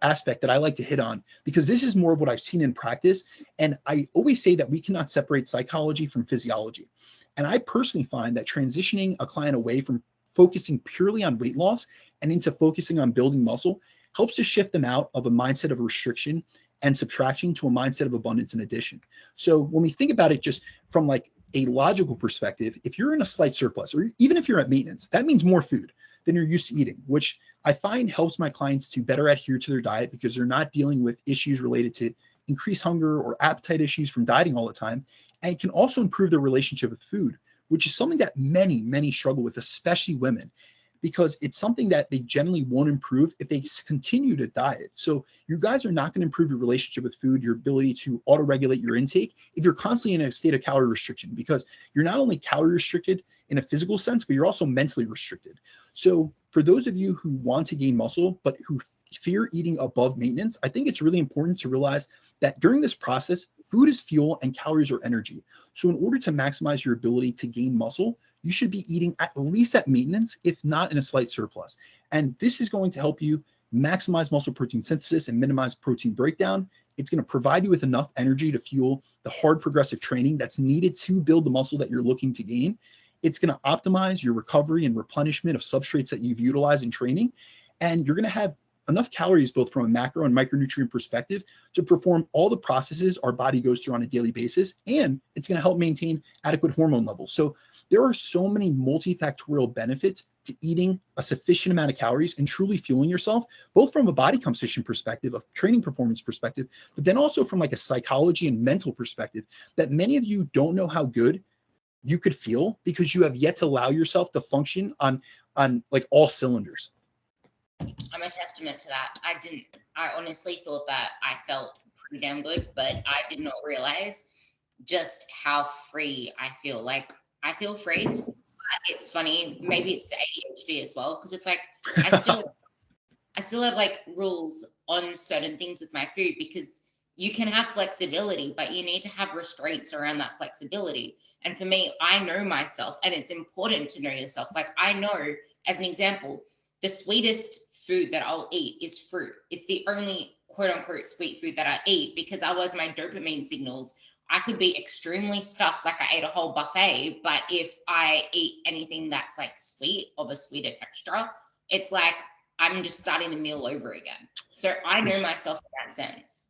aspect that I like to hit on, because this is more of what I've seen in practice. And I always say that we cannot separate psychology from physiology. And I personally find that transitioning a client away from focusing purely on weight loss and into focusing on building muscle helps to shift them out of a mindset of restriction and subtraction to a mindset of abundance and addition. So when we think about it just from like a logical perspective, if you're in a slight surplus, or even if you're at maintenance, that means more food than you're used to eating, which I find helps my clients to better adhere to their diet because they're not dealing with issues related to increased hunger or appetite issues from dieting all the time. And it can also improve their relationship with food, which is something that many struggle with, especially women, because it's something that they generally won't improve if they continue to diet. So you guys are not going to improve your relationship with food, your ability to auto-regulate your intake, if you're constantly in a state of calorie restriction, because you're not only calorie restricted in a physical sense, but you're also mentally restricted. So for those of you who want to gain muscle, but who fear eating above maintenance, I think it's really important to realize that during this process, food is fuel and calories are energy. So in order to maximize your ability to gain muscle, you should be eating at least at maintenance, if not in a slight surplus. And this is going to help you maximize muscle protein synthesis and minimize protein breakdown. It's going to provide you with enough energy to fuel the hard progressive training that's needed to build the muscle that you're looking to gain. It's going to optimize your recovery and replenishment of substrates that you've utilized in training. And you're going to have enough calories, both from a macro and micronutrient perspective, to perform all the processes our body goes through on a daily basis. And it's going to help maintain adequate hormone levels. So there are so many multifactorial benefits to eating a sufficient amount of calories and truly fueling yourself, both from a body composition perspective, a training performance perspective, but then also from like a psychology and mental perspective, that many of you don't know how good you could feel because you have yet to allow yourself to function on like all cylinders. I'm a testament to that. I honestly thought that I felt pretty damn good, but I did not realize just how free I feel. Like, I feel free. But it's funny, maybe it's the ADHD as well, because it's like I still have like rules on certain things with my food, because you can have flexibility, but you need to have restraints around that flexibility. And for me, I know myself, and it's important to know yourself. Like, I know, as an example, the sweetest food that I'll eat is fruit. It's the only quote unquote sweet food that I eat, because otherwise my dopamine signals, I could be extremely stuffed, like I ate a whole buffet, but if I eat anything that's like sweet, of a sweeter texture, it's like I'm just starting the meal over again. So I know myself in that sense.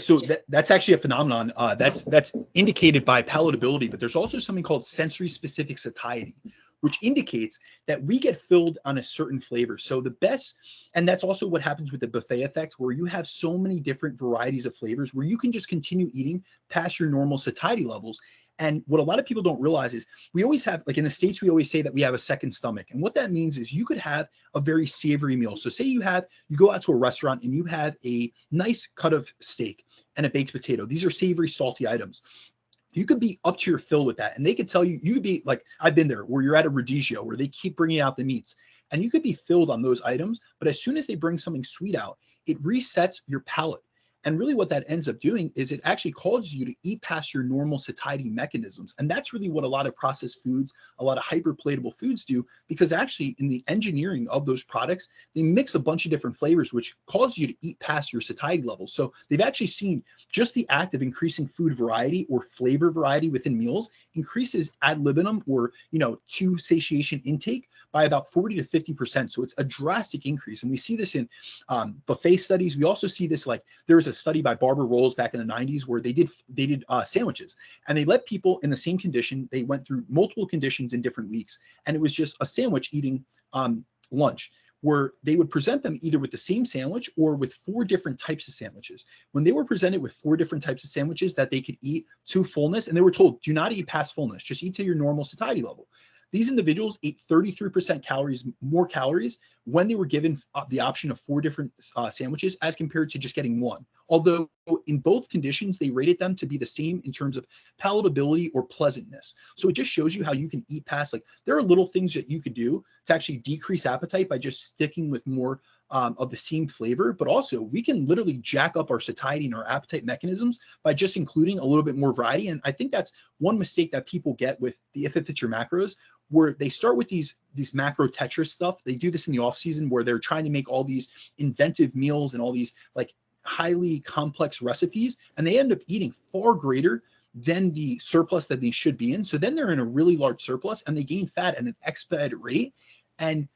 So that's actually a phenomenon that's indicated by palatability, but there's also something called sensory specific satiety, which indicates that we get filled on a certain flavor. So the best, and that's also what happens with the buffet effect, where you have so many different varieties of flavors where you can just continue eating past your normal satiety levels. And what a lot of people don't realize is we always have, like in the States, we always say that we have a second stomach. And what that means is you could have a very savory meal. So say you go out to a restaurant and you have a nice cut of steak and a baked potato. These are savory, salty items. You could be up to your fill with that. And they could tell you, you could be like, I've been there, where you're at a radicchio where they keep bringing out the meats and you could be filled on those items. But as soon as they bring something sweet out, it resets your palate. And really what that ends up doing is it actually causes you to eat past your normal satiety mechanisms. And that's really what a lot of processed foods, a lot of hyperpalatable foods do, because actually in the engineering of those products, they mix a bunch of different flavors, which cause you to eat past your satiety levels. So they've actually seen just the act of increasing food variety or flavor variety within meals increases ad libitum, or, to satiation intake, by about 40 to 50%. So it's a drastic increase. And we see this in buffet studies. We also see this, like there was a study by Barbara Rolls back in the 90s where they did sandwiches, and they let people in the same condition. They went through multiple conditions in different weeks, and it was just a sandwich eating lunch, where they would present them either with the same sandwich or with 4 different types of sandwiches. When they were presented with 4 different types of sandwiches that they could eat to fullness, and they were told, do not eat past fullness, just eat to your normal satiety level. These individuals ate 33% more calories when they were given the option of 4 different sandwiches as compared to just getting one. Although in both conditions, they rated them to be the same in terms of palatability or pleasantness. So it just shows you how you can eat past, like there are little things that you could do to actually decrease appetite by just sticking with more of the same flavor. But also we can literally jack up our satiety and our appetite mechanisms by just including a little bit more variety. And I think that's one mistake that people get with the If It Fits Your Macros, where they start with these macro Tetris stuff. They do this in the off season where they're trying to make all these inventive meals and all these like highly complex recipes, and they end up eating far greater than the surplus that they should be in. So then they're in a really large surplus and they gain fat at an expedited rate. And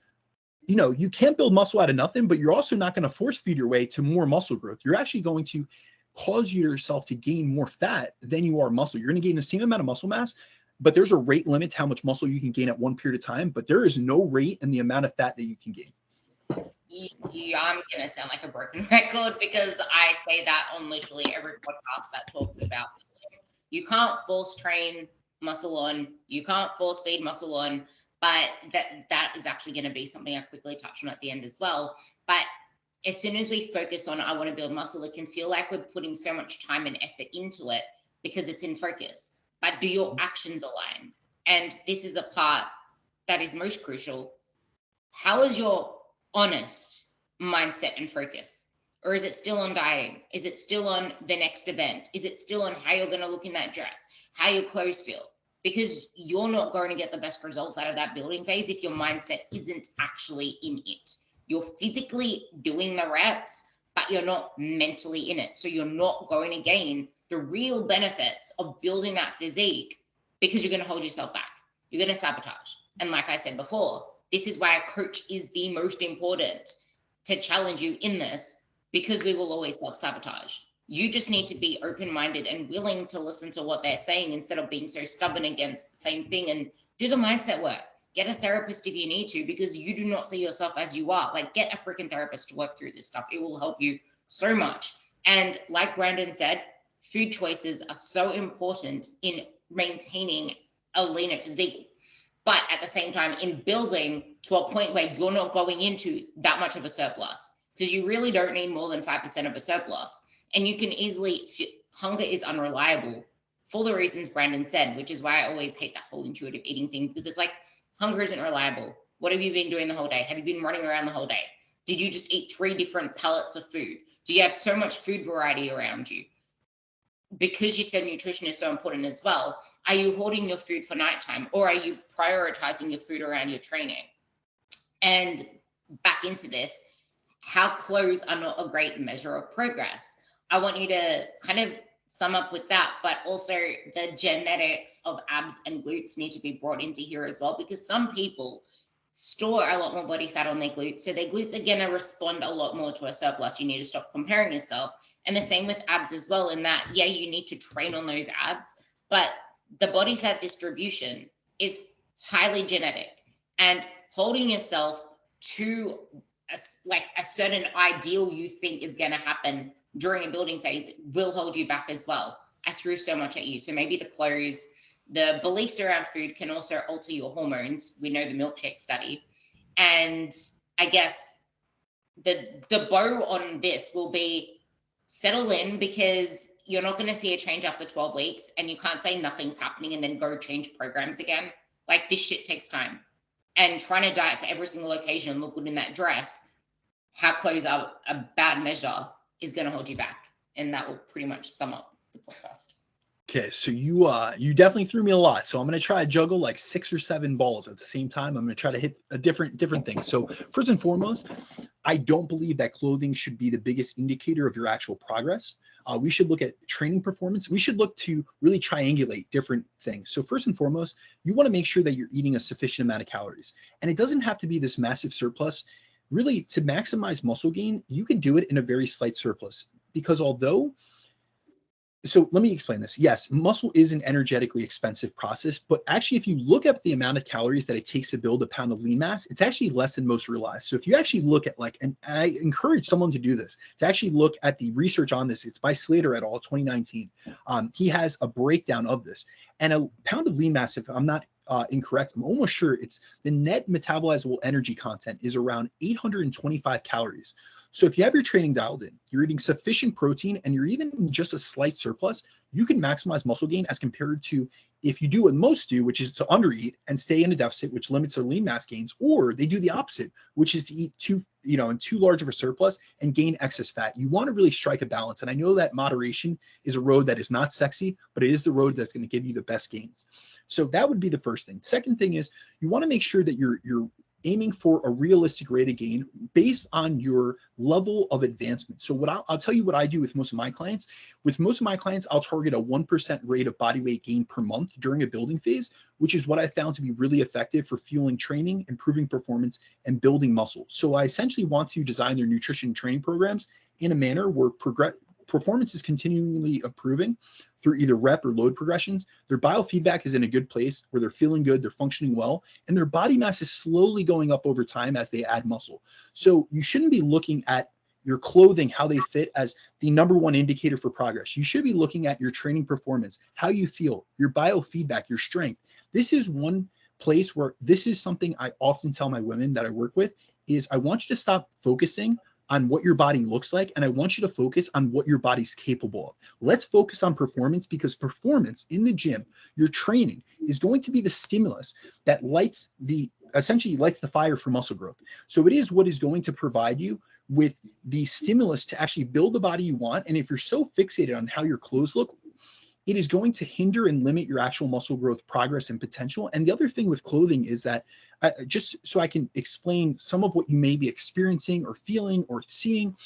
you can't build muscle out of nothing, but you're also not going to force feed your way to more muscle growth. You're actually going to cause yourself to gain more fat than you are muscle. You're going to gain the same amount of muscle mass, but there's a rate limit to how much muscle you can gain at one period of time, but there is no rate in the amount of fat that you can gain. Yeah, I'm going to sound like a broken record because I say that on literally every podcast that talks about you can't force train muscle on, you can't force feed muscle on, but that is actually going to be something I quickly touch on at the end as well. But as soon as we focus on, I want to build muscle, it can feel like we're putting so much time and effort into it because it's in focus. But do your actions align? And this is the part that is most crucial. How is your honest mindset and focus? Or is it still on dieting? Is it still on the next event? Is it still on how you're going to look in that dress, how your clothes feel? Because you're not going to get the best results out of that building phase if your mindset isn't actually in it. You're physically doing the reps, but you're not mentally in it. So you're not going to gain the real benefits of building that physique because you're going to hold yourself back. You're going to sabotage. And like I said before, this is why a coach is the most important to challenge you in this, because we will always self-sabotage. You just need to be open-minded and willing to listen to what they're saying instead of being so stubborn against the same thing, and do the mindset work. Get a therapist if you need to, because you do not see yourself as you are. Like, get a freaking therapist to work through this stuff. It will help you so much. And like Brandon said, food choices are so important in maintaining a leaner physique, but at the same time in building to a point where you're not going into that much of a surplus, because you really don't need more than 5% of a surplus. And you can easily, hunger is unreliable for the reasons Brandon said, which is why I always hate that whole intuitive eating thing, because it's like, hunger isn't reliable. What have you been doing the whole day? Have you been running around the whole day? Did you just eat 3 different pellets of food? Do you have so much food variety around you? Because you said nutrition is so important as well, are you hoarding your food for nighttime, or are you prioritizing your food around your training? And back into this, how clothes are not a great measure of progress. I want you to kind of sum up with that, but also the genetics of abs and glutes need to be brought into here as well, because some people store a lot more body fat on their glutes, so their glutes are going to respond a lot more to a surplus. You need to stop comparing yourself. And the same with abs as well, in that, yeah, you need to train on those abs, but the body fat distribution is highly genetic, and holding yourself to a certain ideal you think is going to happen during a building phase will hold you back as well. I threw so much at you. So maybe the clothes, the beliefs around food can also alter your hormones. We know the milkshake study. And I guess the bow on this will be settle in, because you're not going to see a change after 12 weeks, and you can't say nothing's happening and then go change programs again. Like, this shit takes time. And trying to diet for every single occasion and look good in that dress, how clothes are a bad measure, is going to hold you back. And that will pretty much sum up the podcast. Okay, so you definitely threw me a lot. So I'm going to try to juggle like 6 or 7 balls at the same time. I'm going to try to hit a different thing. So first and foremost, I don't believe that clothing should be the biggest indicator of your actual progress. We should look at training performance. We should look to really triangulate different things. So first and foremost, you want to make sure that you're eating a sufficient amount of calories. And it doesn't have to be this massive surplus. Really, to maximize muscle gain, you can do it in a very slight surplus, because so let me explain this. Yes, muscle is an energetically expensive process, but actually, if you look at the amount of calories that it takes to build a pound of lean mass, it's actually less than most realize. So if you actually look at and I encourage someone to do this, to actually look at the research on this. It's by Slater et al. 2019. He has a breakdown of this, and a pound of lean mass, if I'm not incorrect, I'm almost sure it's the net metabolizable energy content is around 825 calories. So if you have your training dialed in, you're eating sufficient protein, and you're even in just a slight surplus, you can maximize muscle gain as compared to if you do what most do, which is to undereat and stay in a deficit, which limits their lean mass gains, or they do the opposite, which is to eat in too large of a surplus and gain excess fat. You want to really strike a balance. And I know that moderation is a road that is not sexy, but it is the road that's going to give you the best gains. So that would be the first thing. Second thing is you want to make sure that you're aiming for a realistic rate of gain based on your level of advancement. So what I'll tell you what I do with most of my clients. With most of my clients, I'll target a 1% rate of body weight gain per month during a building phase, which is what I found to be really effective for fueling training, improving performance, and building muscle. So I essentially want to design their nutrition training programs in a manner where performance is continually improving through either rep or load progressions. Their biofeedback is in a good place where they're feeling good, they're functioning well, and their body mass is slowly going up over time as they add muscle. So you shouldn't be looking at your clothing, how they fit, as the number one indicator for progress. You should be looking at your training performance, how you feel, your biofeedback, your strength. This is one place where this is something I often tell my women that I work with is I want you to stop focusing on what your body looks like, and I want you to focus on what your body's capable of. Let's focus on performance, because performance in the gym, your training, is going to be the stimulus that essentially lights the fire for muscle growth. So it is what is going to provide you with the stimulus to actually build the body you want. And if you're so fixated on how your clothes look, it is going to hinder and limit your actual muscle growth progress and potential. And the other thing with clothing is that just so I can explain some of what you may be experiencing or feeling or seeing.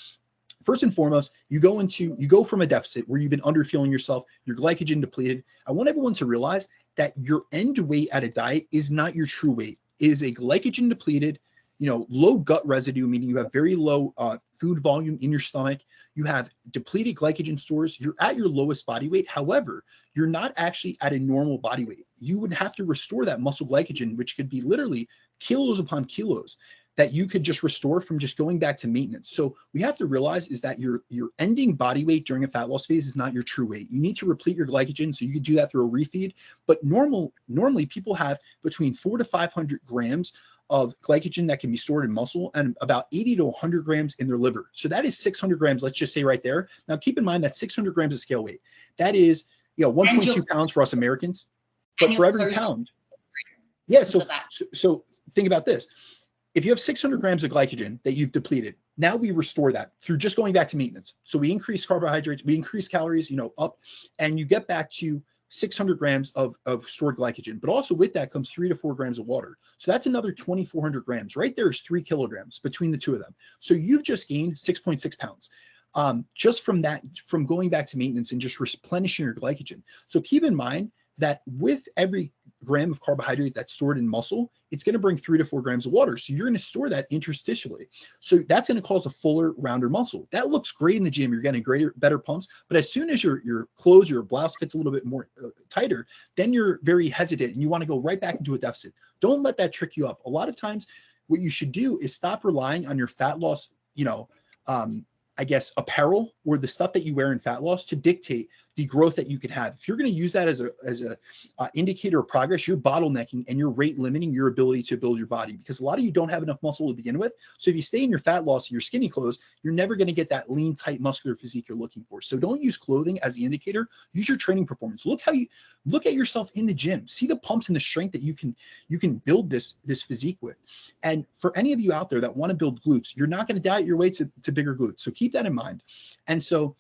First and foremost, you go from a deficit where you've been underfueling yourself, you're glycogen depleted. I want everyone to realize that your end weight at a diet is not your true weight. It is a glycogen depleted, low gut residue, meaning you have very low food volume in your stomach. You have depleted glycogen stores. You're at your lowest body weight. However, you're not actually at a normal body weight. You would have to restore that muscle glycogen, which could be literally kilos upon kilos, that you could just restore from just going back to maintenance. So we have to realize is that your ending body weight during a fat loss phase is not your true weight. You need to replete your glycogen, so you could do that through a refeed. But normally people have between 400 to 500 grams of glycogen that can be stored in muscle and about 80 to 100 grams in their liver. So that is 600 grams, let's just say right there. Now keep in mind that 600 grams of scale weight. That is 1.2 pounds for us Americans. But for every pound, so think about this. If you have 600 grams of glycogen that you've depleted, now we restore that through just going back to maintenance. So we increase carbohydrates, we increase calories, up, and you get back to 600 grams of stored glycogen. But also with that comes 3 to 4 grams of water. So that's another 2,400 grams. Right there is 3 kilograms between the two of them. So you've just gained 6.6 pounds. Just from that, from going back to maintenance and just replenishing your glycogen. So keep in mind that with every gram of carbohydrate that's stored in muscle, it's going to bring 3 to 4 grams of water. So you're going to store that interstitially. So that's going to cause a fuller, rounder muscle. That looks great in the gym. You're getting better pumps. But as soon as your clothes, your blouse fits a little bit more tighter, then you're very hesitant and you want to go right back into a deficit. Don't let that trick you up. A lot of times what you should do is stop relying on your fat loss, apparel or the stuff that you wear in fat loss to dictate the growth that you could have. If you're going to use that as a indicator of progress, you're bottlenecking and you're rate limiting your ability to build your body, because a lot of you don't have enough muscle to begin with. So if you stay in your fat loss, your skinny clothes, you're never going to get that lean, tight, muscular physique you're looking for. So don't use clothing as the indicator. Use your training performance. Look at yourself in the gym. See the pumps and the strength that you can build this physique with. And for any of you out there that want to build glutes, you're not going to diet your way to bigger glutes. So keep that in mind. And so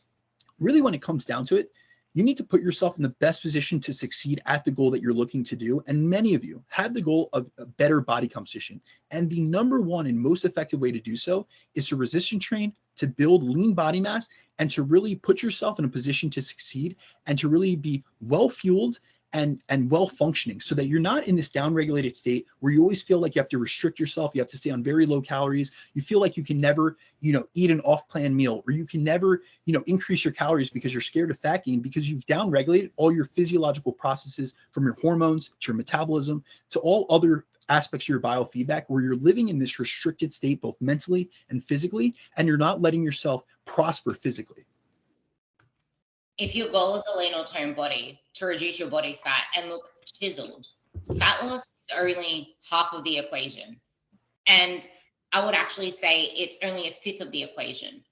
really when it comes down to it, you need to put yourself in the best position to succeed at the goal that you're looking to do. And many of you have the goal of a better body composition. And the number one and most effective way to do so is to resistance train, to build lean body mass, and to really put yourself in a position to succeed and to really be well-fueled and well functioning, so that you're not in this down-regulated state where you always feel like you have to restrict yourself, you have to stay on very low calories, you feel like you can never, eat an off-plan meal, or you can never, increase your calories because you're scared of fat gain, because you've down-regulated all your physiological processes, from your hormones to your metabolism to all other aspects of your biofeedback, where you're living in this restricted state both mentally and physically, and you're not letting yourself prosper physically. If your goal is a lean or toned body, to reduce your body fat and look chiseled, fat loss is only half of the equation. And I would actually say it's only a fifth of the equation.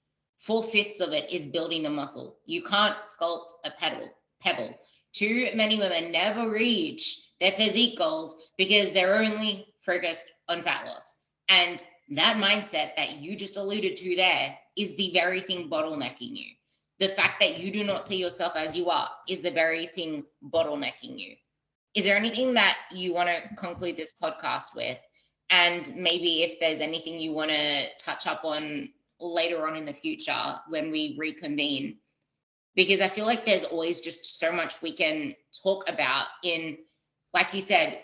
4/5 of it is building the muscle. You can't sculpt a pebble. Too many women never reach their physique goals because they're only focused on fat loss. And that mindset that you just alluded to there is the very thing bottlenecking you. The fact that you do not see yourself as you are is the very thing bottlenecking you. Is there anything that you want to conclude this podcast with? And maybe if there's anything you want to touch up on later on in the future when we reconvene, because I feel like there's always just so much we can talk about in, like you said,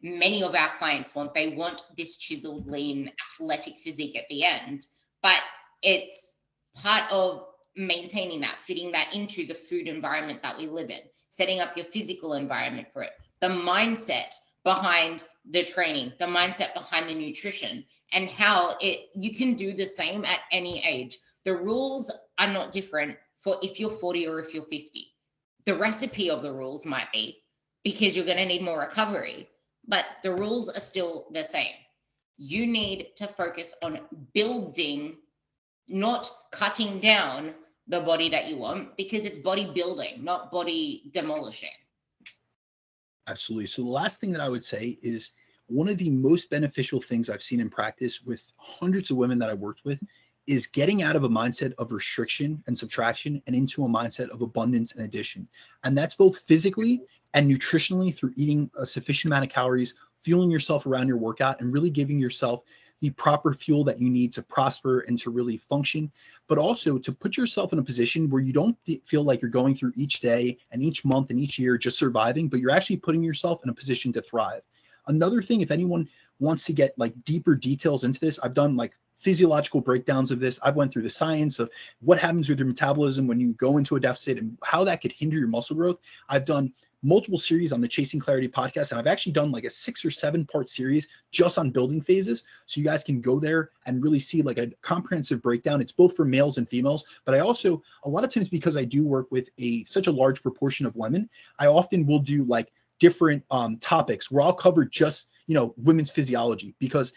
many of our clients want this chiseled, lean, athletic physique at the end, but it's part of maintaining that, fitting that into the food environment that we live in, setting up your physical environment for it, the mindset behind the training, the mindset behind the nutrition, and how you can do the same at any age. The rules are not different for if you're 40 or if you're 50. The recipe of the rules might be, because you're going to need more recovery, but the rules are still the same. You need to focus on building, not cutting down the body that you want, because it's bodybuilding, not body demolishing. Absolutely. So the last thing that I would say is one of the most beneficial things I've seen in practice with hundreds of women that I've worked with is getting out of a mindset of restriction and subtraction and into a mindset of abundance and addition. And that's both physically and nutritionally through eating a sufficient amount of calories, fueling yourself around your workout, and really giving yourself the proper fuel that you need to prosper and to really function, but also to put yourself in a position where you don't feel like you're going through each day and each month and each year just surviving, but you're actually putting yourself in a position to thrive. Another thing, if anyone wants to get like deeper details into this, I've done like physiological breakdowns of this. I've went through the science of what happens with your metabolism when you go into a deficit and how that could hinder your muscle growth. I've done multiple series on the Chasing Clarity podcast, and I've actually done like a 6 or 7 part series just on building phases. So you guys can go there and really see like a comprehensive breakdown. It's both for males and females, but I also, a lot of times, because I do work with such a large proportion of women, I often will do like different topics where I'll cover just, women's physiology, because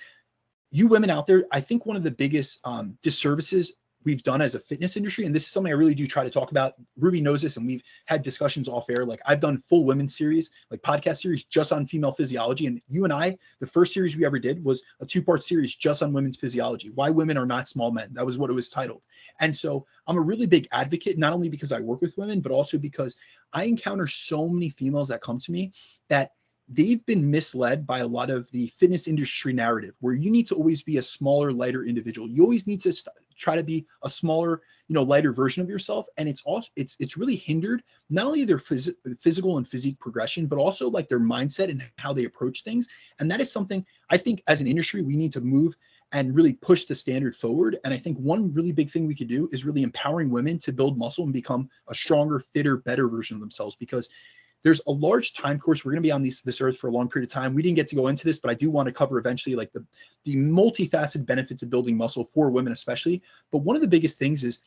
you women out there, I think one of the biggest disservices we've done as a fitness industry, and this is something I really do try to talk about. Ruby knows this, and we've had discussions off air. Like I've done full women's series, like podcast series just on female physiology. And you and I, the first series we ever did was a 2-part series just on women's physiology, why women are not small men. That was what it was titled. And so I'm a really big advocate, not only because I work with women, but also because I encounter so many females that come to me that they've been misled by a lot of the fitness industry narrative, where you need to always be a smaller, lighter individual. You always need to try to be a smaller, lighter version of yourself. And it's also, it's really hindered not only their physical and physique progression, but also like their mindset and how they approach things. And that is something I think as an industry, we need to move and really push the standard forward. And I think one really big thing we could do is really empowering women to build muscle and become a stronger, fitter, better version of themselves, because there's a large time course. We're going to be on this earth for a long period of time. We didn't get to go into this, but I do want to cover eventually like the multifaceted benefits of building muscle for women especially. But one of the biggest things is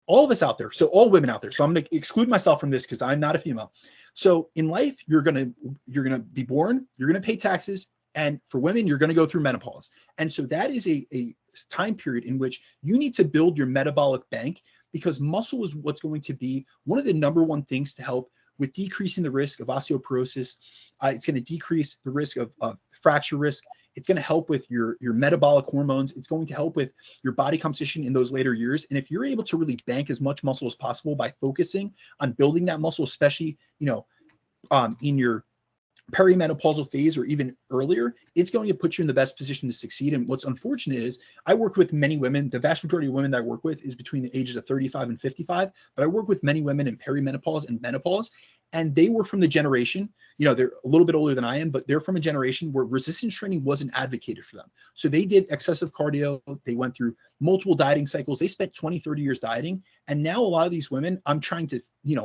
all of us out there. So all women out there. So I'm going to exclude myself from this because I'm not a female. So in life, you're going to be born, you're going to pay taxes. And for women, you're going to go through menopause. And so that is a time period in which you need to build your metabolic bank, because muscle is what's going to be one of the number one things to help with decreasing the risk of osteoporosis. It's going to decrease the risk of fracture risk. It's going to help with your metabolic hormones. It's going to help with your body composition in those later years. And if you're able to really bank as much muscle as possible by focusing on building that muscle, especially, in your perimenopausal phase or even earlier, it's going to put you in the best position to succeed. And what's unfortunate is I work with many women. The vast majority of women that I work with is between the ages of 35 and 55, but I work with many women in perimenopause and menopause. And they were from the generation, they're a little bit older than I am, but they're from a generation where resistance training wasn't advocated for them. So they did excessive cardio. They went through multiple dieting cycles. They spent 20, 30 years dieting. And now a lot of these women, I'm trying to,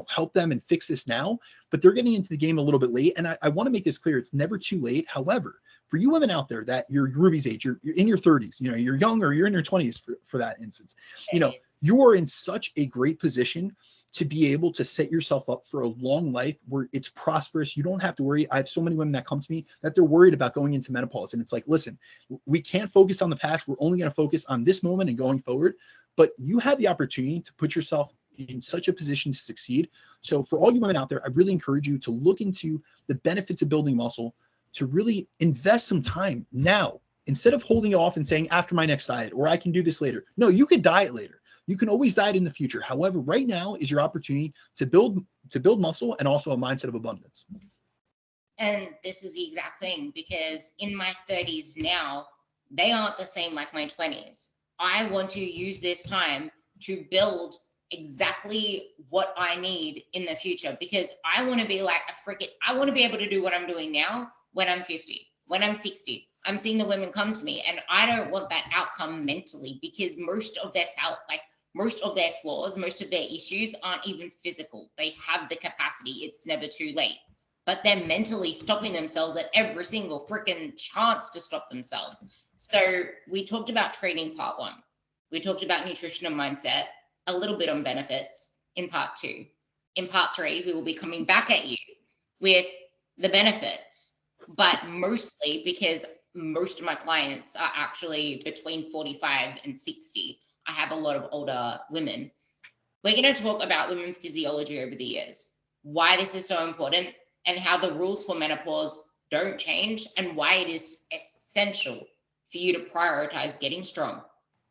help them and fix this now, but they're getting into the game a little bit late. And I want to make this clear. It's never too late. However, for you women out there that you're Ruby's age, you're in your 30s, you're young, or you're in your 20s for that instance, you are in such a great position to be able to set yourself up for a long life where it's prosperous. You don't have to worry. I have so many women that come to me that they're worried about going into menopause. And it's like, listen, we can't focus on the past. We're only going to focus on this moment and going forward. But you have the opportunity to put yourself in such a position to succeed. So for all you women out there, I really encourage you to look into the benefits of building muscle, to really invest some time now, instead of holding it off and saying after my next diet, or I can do this later. No, you could diet later. You can always diet in the future. However, right now is your opportunity to build muscle and also a mindset of abundance. And this is the exact thing, because in my 30s now, they aren't the same like my 20s. I want to use this time to build exactly what I need in the future, because I want to be like I want to be able to do what I'm doing now when I'm 50, when I'm 60. I'm seeing the women come to me, and I don't want that outcome mentally, because most of their flaws, most of their issues aren't even physical. They have the capacity. It's never too late. But they're mentally stopping themselves at every single freaking chance to stop themselves. So we talked about training part 1. We talked about nutrition and mindset, a little bit on benefits in part 2. In part 3, we will be coming back at you with the benefits, but mostly because most of my clients are actually between 45 and 60. I have a lot of older women. We're going to talk about women's physiology over the years, why this is so important, and how the rules for menopause don't change, and why it is essential for you to prioritize getting strong,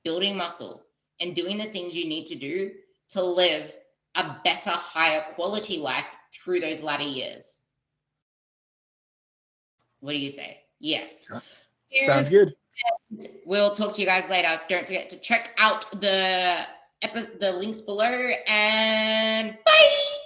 building muscle, and doing the things you need to do to live a better, higher quality life through those latter years. What do you say? Yes. Sounds good. We'll talk to you guys later. Don't forget to check out the links below, and bye.